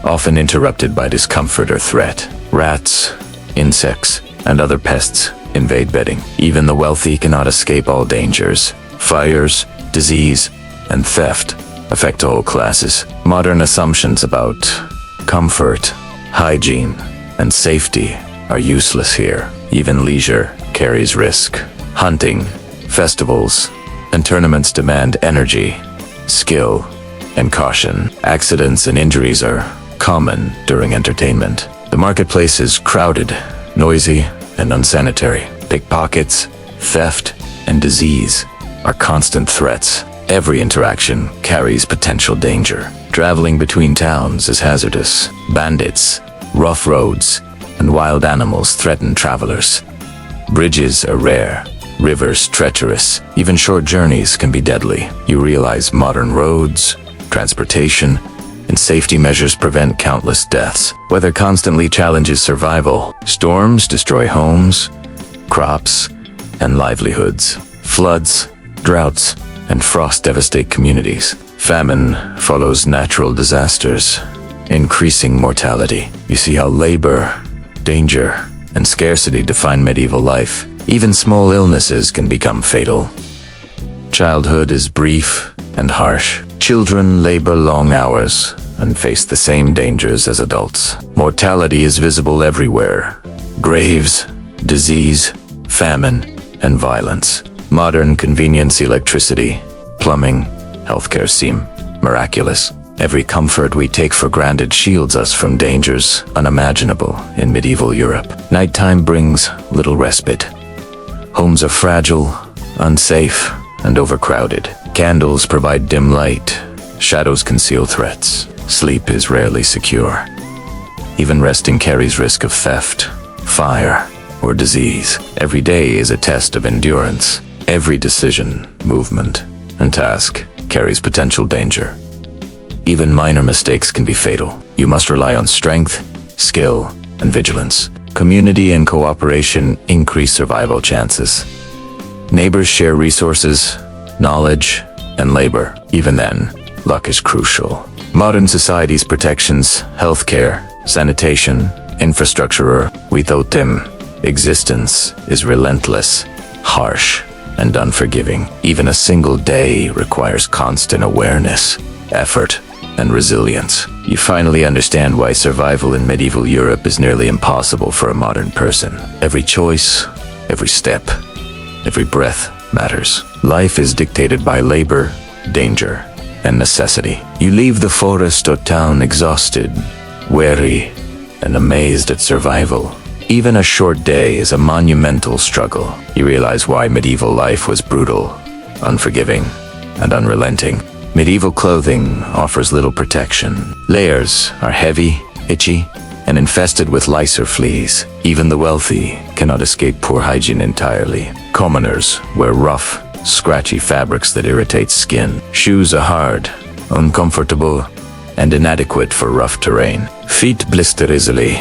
often interrupted by discomfort or threat. Rats, insects, and other pests invade bedding. Even the wealthy cannot escape all dangers. Fires, disease, and theft affect all classes. Modern assumptions about comfort, hygiene, and safety are useless here. Even leisure carries risk. Hunting, festivals, and tournaments demand energy, skill, and caution. Accidents and injuries are common during entertainment. The marketplace is crowded, noisy, and unsanitary. Pickpockets, theft, and disease are constant threats. Every interaction carries potential danger. Traveling between towns is hazardous. Bandits, rough roads, and wild animals threaten travelers. Bridges are rare, rivers treacherous. Even short journeys can be deadly. You realize modern roads, transportation, and safety measures prevent countless deaths. Weather constantly challenges survival. Storms destroy homes, crops, and livelihoods. Floods, droughts, and frost devastate communities. Famine follows natural disasters, increasing mortality. You see how labor, danger, and scarcity define medieval life. Even small illnesses can become fatal. Childhood is brief and harsh. Children labor long hours and face the same dangers as adults. Mortality is visible everywhere. Graves, disease, famine, and violence. Modern convenience, electricity, plumbing, healthcare seem miraculous. Every comfort we take for granted shields us from dangers unimaginable in medieval Europe. Nighttime brings little respite. Homes are fragile, unsafe, and overcrowded. Candles provide dim light. Shadows conceal threats. Sleep is rarely secure. Even resting carries risk of theft, fire, or disease. Every day is a test of endurance. Every decision, movement, and task carries potential danger. Even minor mistakes can be fatal. You must rely on strength, skill, and vigilance. Community and cooperation increase survival chances. Neighbors share resources, knowledge, and labor. Even then, luck is crucial. Modern society's protections, healthcare, sanitation, infrastructure, without them, existence is relentless, harsh, and unforgiving. Even a single day requires constant awareness, effort, and resilience. You finally understand why survival in medieval Europe is nearly impossible for a modern person. Every choice, every step, every breath matters. Life is dictated by labor, danger, and necessity. You leave the forest or town exhausted, weary, and amazed at survival. Even a short day is a monumental struggle. You realize why medieval life was brutal, unforgiving, and unrelenting. Medieval clothing offers little protection. Layers are heavy, itchy, and infested with lice or fleas. Even the wealthy cannot escape poor hygiene entirely. Commoners wear rough, scratchy fabrics that irritate skin. Shoes are hard, uncomfortable, and inadequate for rough terrain. Feet blister easily.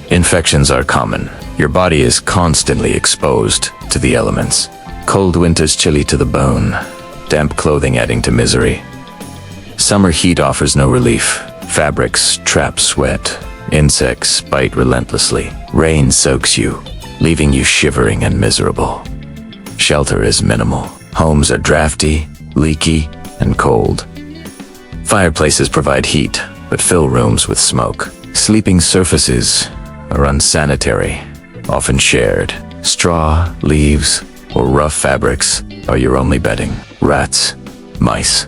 Infections are common. Your body is constantly exposed to the elements. Cold winters chilly to the bone. Damp clothing adding to misery. Summer heat offers no relief. Fabrics trap sweat. Insects bite relentlessly. Rain soaks you, leaving you shivering and miserable. Shelter is minimal. Homes are drafty, leaky, and cold. Fireplaces provide heat, but fill rooms with smoke. Sleeping surfaces are unsanitary, often shared. Straw, leaves, or rough fabrics are your only bedding. Rats, mice,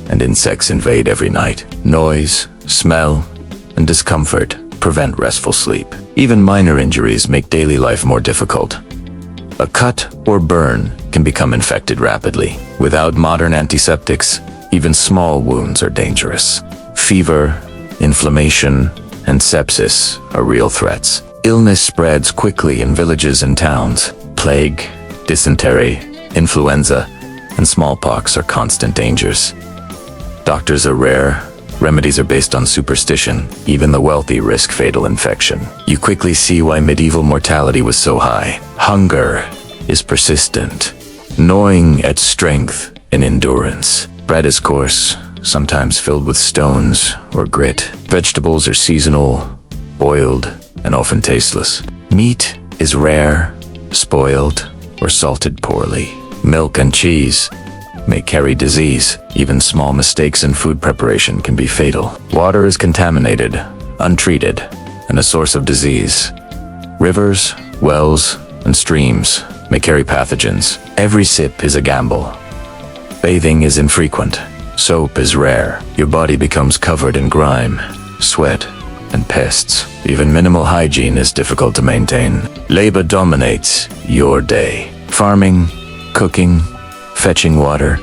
and insects invade every night. Noise, smell, and discomfort prevent restful sleep. Even minor injuries make daily life more difficult. A cut or burn can become infected rapidly. Without modern antiseptics, even small wounds are dangerous. Fever, inflammation, and sepsis are real threats. Illness spreads quickly in villages and towns. Plague, dysentery, influenza, and smallpox are constant dangers. Doctors are rare. Remedies are based on superstition. Even the wealthy risk fatal infection. You quickly see why medieval mortality was so high. Hunger is persistent, gnawing at strength and endurance. Bread is coarse, sometimes filled with stones or grit. Vegetables are seasonal, boiled, and often tasteless. Meat is rare, spoiled, or salted poorly. Milk and cheese may carry disease. Even small mistakes in food preparation can be fatal. Water is contaminated, untreated, and a source of disease. Rivers, wells, and streams may carry pathogens. Every sip is a gamble. Bathing is infrequent. Soap is rare. Your body becomes covered in grime, sweat, and pests. Even minimal hygiene is difficult to maintain. Labor dominates your day. Farming, cooking, fetching water,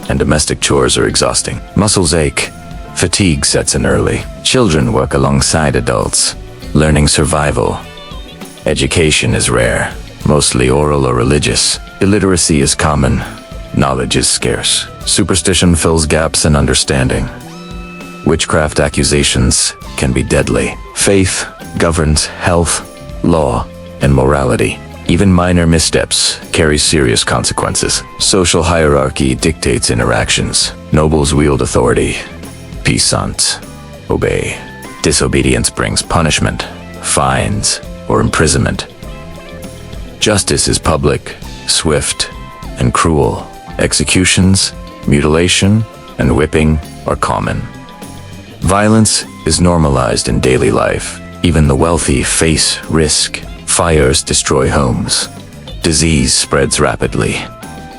and domestic chores are exhausting. Muscles ache. Fatigue sets in early. Children work alongside adults, learning survival. Education is rare, mostly oral or religious. Illiteracy is common. Knowledge is scarce. Superstition fills gaps in understanding. Witchcraft accusations can be deadly. Faith governs health, law, and morality. Even minor missteps carry serious consequences. Social hierarchy dictates interactions. Nobles wield authority. Peasants obey. Disobedience brings punishment, fines, or imprisonment. Justice is public, swift, and cruel. Executions, mutilation, and whipping are common. Violence is normalized in daily life. Even the wealthy face risk. Fires destroy homes. Disease spreads rapidly.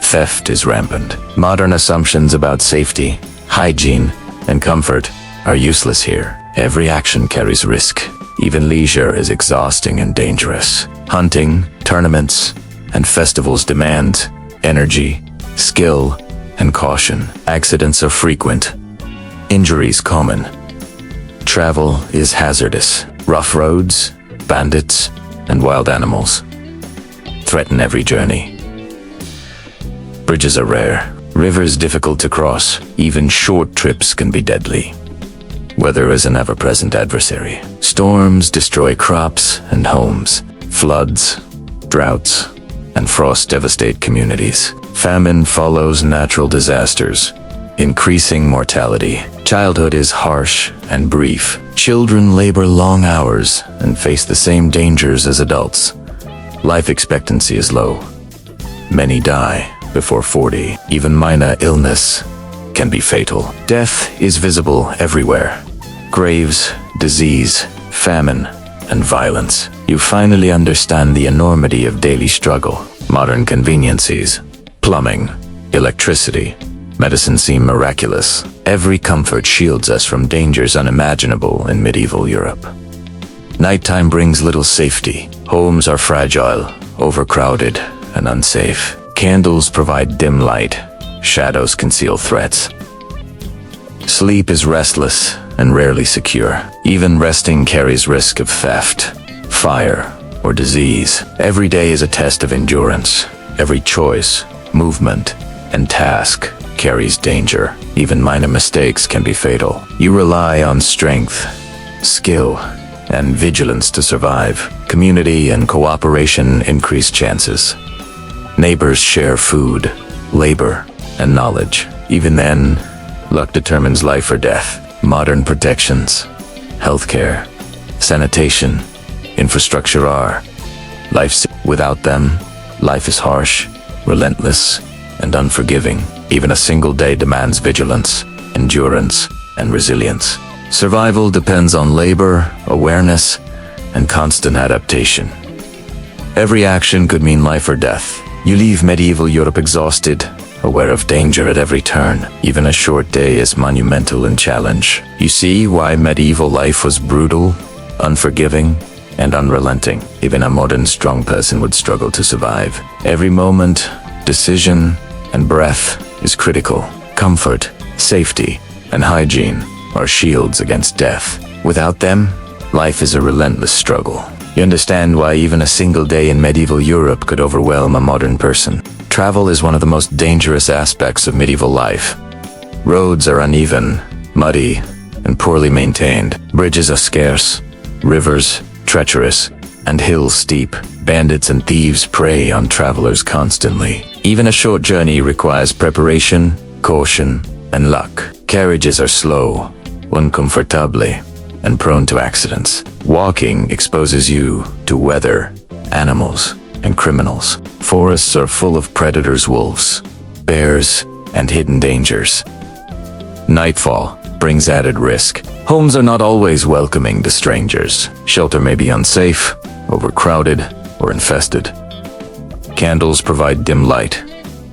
Theft is rampant. Modern assumptions about safety, hygiene, and comfort are useless here. Every action carries risk. Even leisure is exhausting and dangerous. Hunting, tournaments, and festivals demand energy, skill, and caution. Accidents are frequent. Injuries common. Travel is hazardous. Rough roads, bandits, and wild animals threaten every journey. Bridges are rare. Rivers difficult to cross. Even short trips can be deadly. Weather is an ever-present adversary. Storms destroy crops and homes. Floods, droughts, and frost devastate communities. Famine follows natural disasters, increasing mortality. Childhood is harsh and brief. Children labor long hours and face the same dangers as adults. Life expectancy is low. Many die before 40. Even minor illness can be fatal. Death is visible everywhere. Graves, disease, famine, and violence. You finally understand the enormity of daily struggle. Modern conveniences, plumbing, electricity, medicine seem miraculous. Every comfort shields us from dangers unimaginable in medieval Europe. Nighttime brings little safety. Homes are fragile, overcrowded, and unsafe. Candles provide dim light. Shadows conceal threats. Sleep is restless and rarely secure. Even resting carries risk of theft, fire, or disease. Every day is a test of endurance. Every choice, movement, and task carries danger. Even minor mistakes can be fatal. You rely on strength, skill, and vigilance to survive. Community and cooperation increase chances. Neighbors share food, labor, and knowledge. Even then, luck determines life or death. Modern protections, healthcare, sanitation, infrastructure are life. Without them, life is harsh, relentless, and unforgiving. Even a single day demands vigilance, endurance, and resilience. Survival depends on labor, awareness, and constant adaptation. Every action could mean life or death. You leave medieval Europe exhausted, aware of danger at every turn. Even a short day is monumental in challenge. You see why medieval life was brutal, unforgiving, and unrelenting. Even a modern strong person would struggle to survive. Every moment, decision, and breath is critical. Comfort, safety, and hygiene are shields against death. Without them, life is a relentless struggle. You understand why even a single day in medieval Europe could overwhelm a modern person. Travel is one of the most dangerous aspects of medieval life. Roads are uneven, muddy, and poorly maintained. Bridges are scarce, rivers treacherous, and hills steep. Bandits and thieves prey on travelers constantly. Even a short journey requires preparation, caution, and luck. Carriages are slow, uncomfortable, and prone to accidents. Walking exposes you to weather, animals, and criminals. Forests are full of predators, wolves, bears, and hidden dangers. Nightfall brings added risk. Homes are not always welcoming to strangers. Shelter may be unsafe, overcrowded, or infested. Candles provide dim light,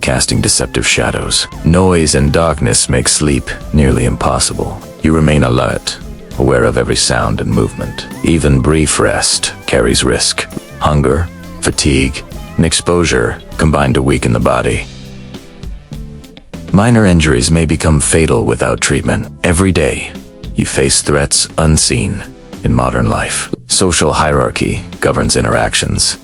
casting deceptive shadows. Noise and darkness make sleep nearly impossible. You remain alert, aware of every sound and movement. Even brief rest carries risk. Hunger, fatigue, and exposure combine to weaken the body. Minor injuries may become fatal without treatment. Every day, you face threats unseen in modern life. Social hierarchy governs interactions.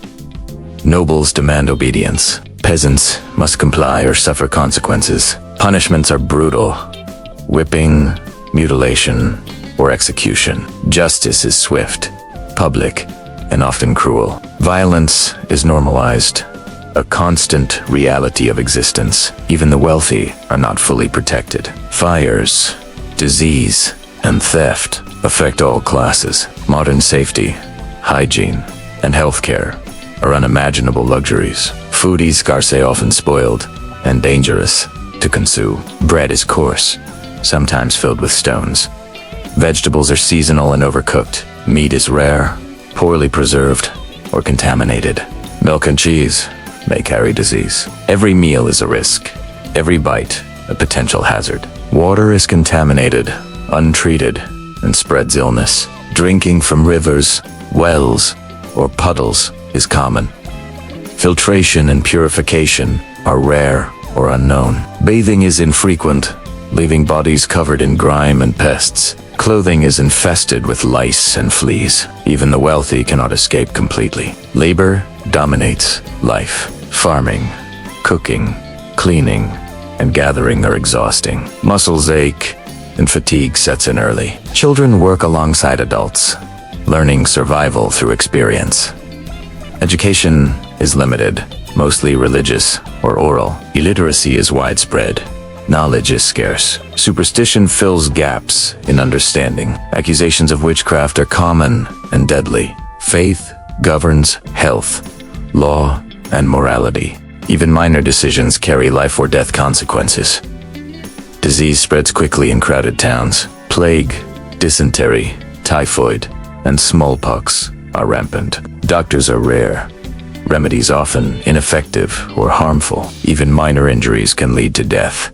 Nobles demand obedience. Peasants must comply or suffer consequences. Punishments are brutal: whipping, mutilation, or execution. Justice is swift, public, and often cruel. Violence is normalized, a constant reality of existence. Even the wealthy are not fully protected. Fires, disease, and theft affect all classes. Modern safety, hygiene, and healthcare are unimaginable luxuries. Food is scarce, often spoiled, and dangerous to consume. Bread is coarse, sometimes filled with stones. Vegetables are seasonal and overcooked. Meat is rare, poorly preserved, or contaminated. Milk and cheese may carry disease. Every meal is a risk. Every bite, a potential hazard. Water is contaminated, untreated, and spreads illness. Drinking from rivers, wells, or puddles is common. Filtration and purification are rare or unknown. Bathing is infrequent, leaving bodies covered in grime and pests. Clothing is infested with lice and fleas. Even the wealthy cannot escape completely. Labor dominates life. Farming, cooking, cleaning, and gathering are exhausting. Muscles ache, and fatigue sets in early. Children work alongside adults, learning survival through experience. Education is limited, mostly religious or oral. Illiteracy is widespread. Knowledge is scarce. Superstition fills gaps in understanding. Accusations of witchcraft are common and deadly. Faith governs health, law, and morality. Even minor decisions carry life or death consequences. Disease spreads quickly in crowded towns. Plague, dysentery, typhoid, and smallpox are rampant. Doctors are rare. Remedies often ineffective or harmful. Even minor injuries can lead to death.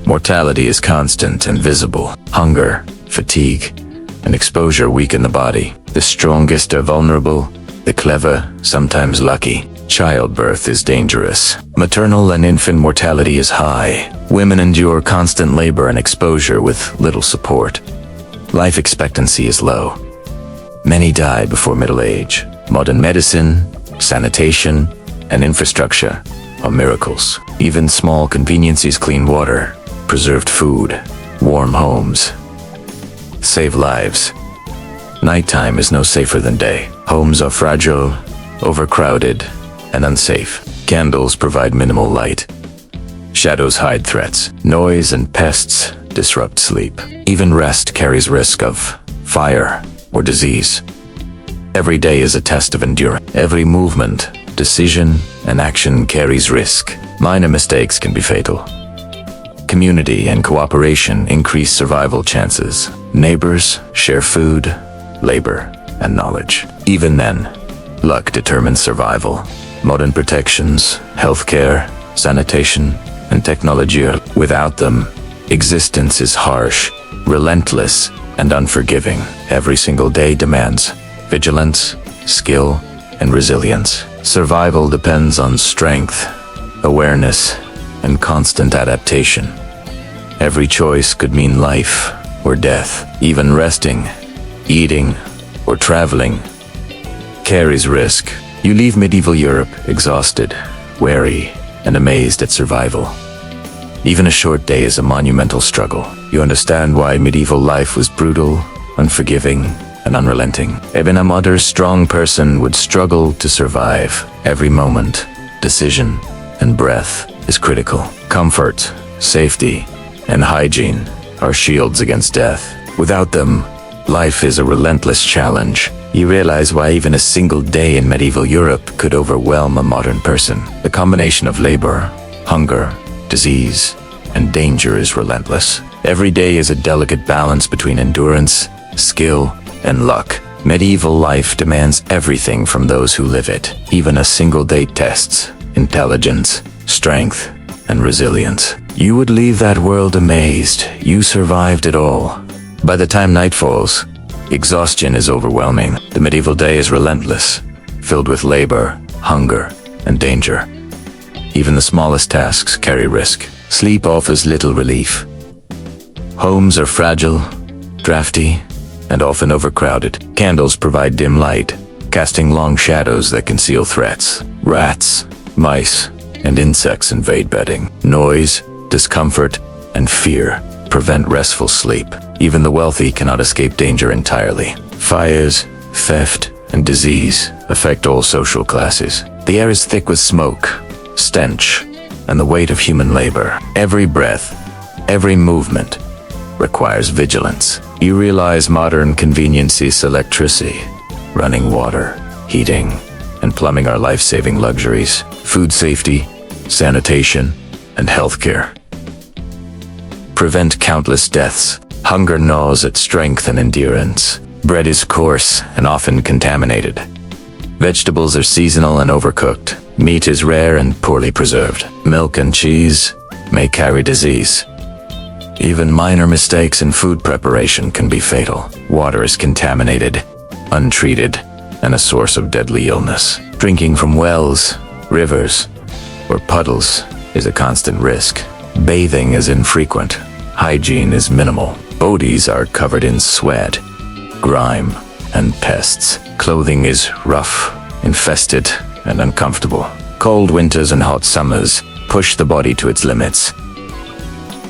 Mortality is constant and visible. Hunger, fatigue, and exposure weaken the body. The strongest are vulnerable, the clever, sometimes lucky. Childbirth is dangerous. Maternal and infant mortality is high. Women endure constant labor and exposure with little support. Life expectancy is low. Many die before middle age. Modern medicine, sanitation, and infrastructure are miracles. Even small conveniences, clean water, preserved food, warm homes, save lives. Nighttime is no safer than day. Homes are fragile, overcrowded, and unsafe. Candles provide minimal light. Shadows hide threats. Noise and pests disrupt sleep. Even rest carries risk of fire or disease. Every day is a test of endurance. Every movement, decision, and action carries risk. Minor mistakes can be fatal. Community and cooperation increase survival chances. Neighbors share food, labor, and knowledge. Even then, luck determines survival. Modern protections, healthcare, sanitation, and technology are without them. Existence is harsh, relentless, and unforgiving. Every single day demands vigilance, skill, and resilience. Survival depends on strength, awareness, and constant adaptation. Every choice could mean life or death. Even resting, eating, or traveling carries risk. You leave medieval Europe exhausted, wary, and amazed at survival. Even a short day is a monumental struggle. You understand why medieval life was brutal, unforgiving, and unrelenting. Even a modern strong person would struggle to survive. Every moment, decision, and breath is critical. Comfort, safety, and hygiene are shields against death. Without them, life is a relentless challenge. You realize why even a single day in medieval Europe could overwhelm a modern person. The combination of labor, hunger, disease, and danger is relentless. Every day is a delicate balance between endurance, skill, and luck. Medieval life demands everything from those who live it. Even a single day tests intelligence, strength, and resilience. You would leave that world amazed. You survived it all. By the time night falls, exhaustion is overwhelming. The medieval day is relentless, filled with labor, hunger, and danger. Even the smallest tasks carry risk. Sleep offers little relief. Homes are fragile, drafty, and often overcrowded. Candles provide dim light, casting long shadows that conceal threats. Rats, mice, and insects invade bedding. Noise, discomfort, and fear prevent restful sleep. Even the wealthy cannot escape danger entirely. Fires, theft, and disease affect all social classes. The air is thick with smoke, stench, and the weight of human labor. Every breath, every movement requires vigilance. You realize modern conveniences, electricity, running water, heating, and plumbing are life-saving luxuries. Food safety, sanitation, and healthcare prevent countless deaths. Hunger gnaws at strength and endurance. Bread is coarse and often contaminated. Vegetables are seasonal and overcooked. Meat is rare and poorly preserved. Milk and cheese may carry disease. Even minor mistakes in food preparation can be fatal. Water is contaminated, untreated, and a source of deadly illness. Drinking from wells, rivers, or puddles is a constant risk. Bathing is infrequent. Hygiene is minimal. Bodies are covered in sweat, grime, and pests. Clothing is rough, infested, and uncomfortable. Cold winters and hot summers push the body to its limits.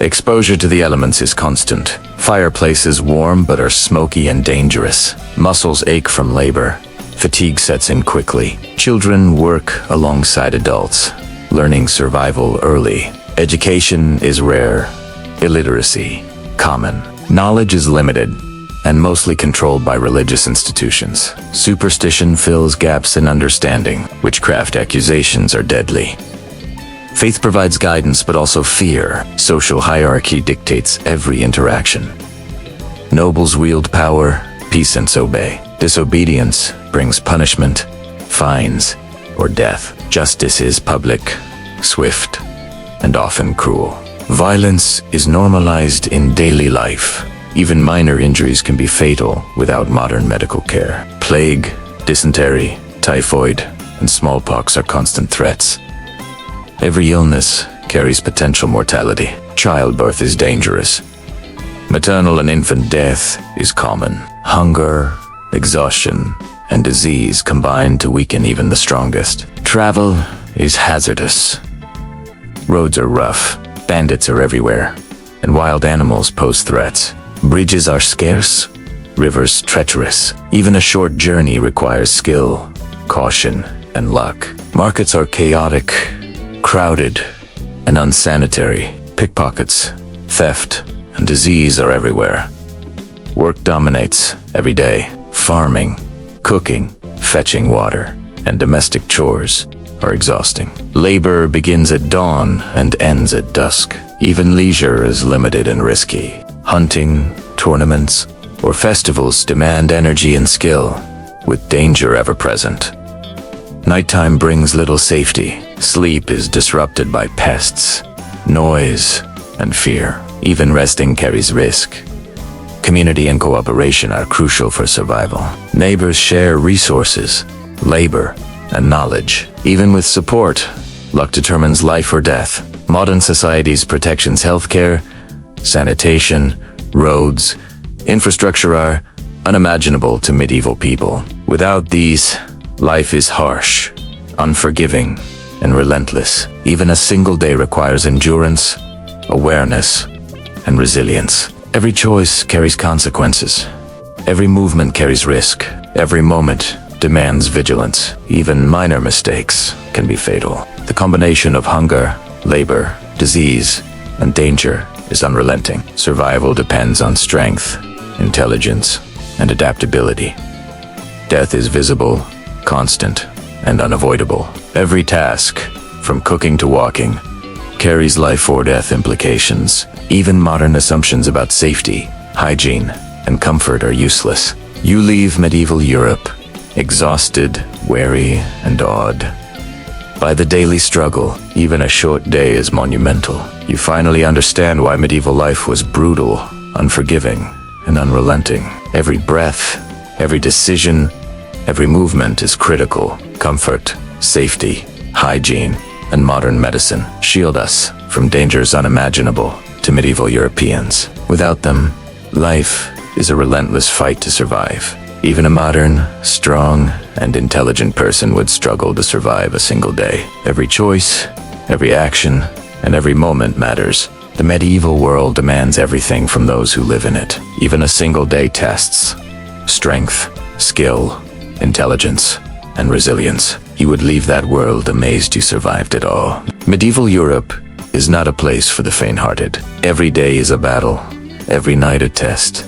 Exposure to the elements is constant. Fireplaces warm but are smoky and dangerous. Muscles ache from labor. Fatigue sets in quickly. Children work alongside adults, learning survival early. Education is rare. Illiteracy common. Knowledge is limited and mostly controlled by religious institutions. Superstition fills gaps in understanding. Witchcraft accusations are deadly. Faith provides guidance, but also fear. Social hierarchy dictates every interaction. Nobles wield power, peasants obey. Disobedience brings punishment, fines, or death. Justice is public, swift, and often cruel. Violence is normalized in daily life. Even minor injuries can be fatal without modern medical care. Plague, dysentery, typhoid, and smallpox are constant threats. Every illness carries potential mortality. Childbirth is dangerous. Maternal and infant death is common. Hunger, exhaustion, and disease combine to weaken even the strongest. Travel is hazardous. Roads are rough, bandits are everywhere, and wild animals pose threats. Bridges are scarce, rivers treacherous. Even a short journey requires skill, caution, and luck. Markets are chaotic, crowded, and unsanitary. Pickpockets, theft, and disease are everywhere. Work dominates every day. Farming, cooking, fetching water, and domestic chores are exhausting. Labor begins at dawn and ends at dusk. Even leisure is limited and risky. Hunting, tournaments, or festivals demand energy and skill, with danger ever present. Nighttime brings little safety. Sleep is disrupted by pests, noise, and fear. Even resting carries risk. Community and cooperation are crucial for survival. Neighbors share resources, labor, and knowledge. Even with support, luck determines life or death. Modern society's protections, healthcare, sanitation, roads, infrastructure are unimaginable to medieval people. Without these, life is harsh, unforgiving, and relentless. Even a single day requires endurance, awareness, and resilience. Every choice carries consequences. Every movement carries risk. Every moment demands vigilance. Even minor mistakes can be fatal. The combination of hunger, labor, disease, and danger is unrelenting. Survival depends on strength, intelligence, and adaptability. Death is visible, constant, and unavoidable. Every task, from cooking to walking, carries life or death implications. Even modern assumptions about safety, hygiene, and comfort are useless. You leave medieval Europe, exhausted, weary, and awed. By the daily struggle, even a short day is monumental. You finally understand why medieval life was brutal, unforgiving, and unrelenting. Every breath, every decision, every movement is critical. Comfort, safety, hygiene, and modern medicine shield us from dangers unimaginable to medieval Europeans. Without them, life is a relentless fight to survive. Even a modern, strong, and intelligent person would struggle to survive a single day. Every choice, every action, and every moment matters. The medieval world demands everything from those who live in it. Even a single day tests strength, skill, intelligence, and resilience. You would leave that world amazed you survived it all. Medieval Europe is not a place for the faint-hearted. Every day is a battle, every night a test,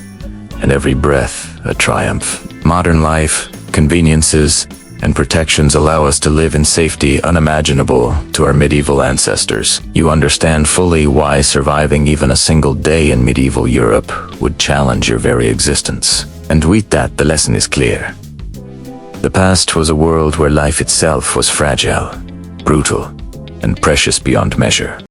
and every breath a triumph. Modern life, conveniences, and protections allow us to live in safety unimaginable to our medieval ancestors. You understand fully why surviving even a single day in medieval Europe would challenge your very existence. And with that, the lesson is clear. The past was a world where life itself was fragile, brutal, and precious beyond measure.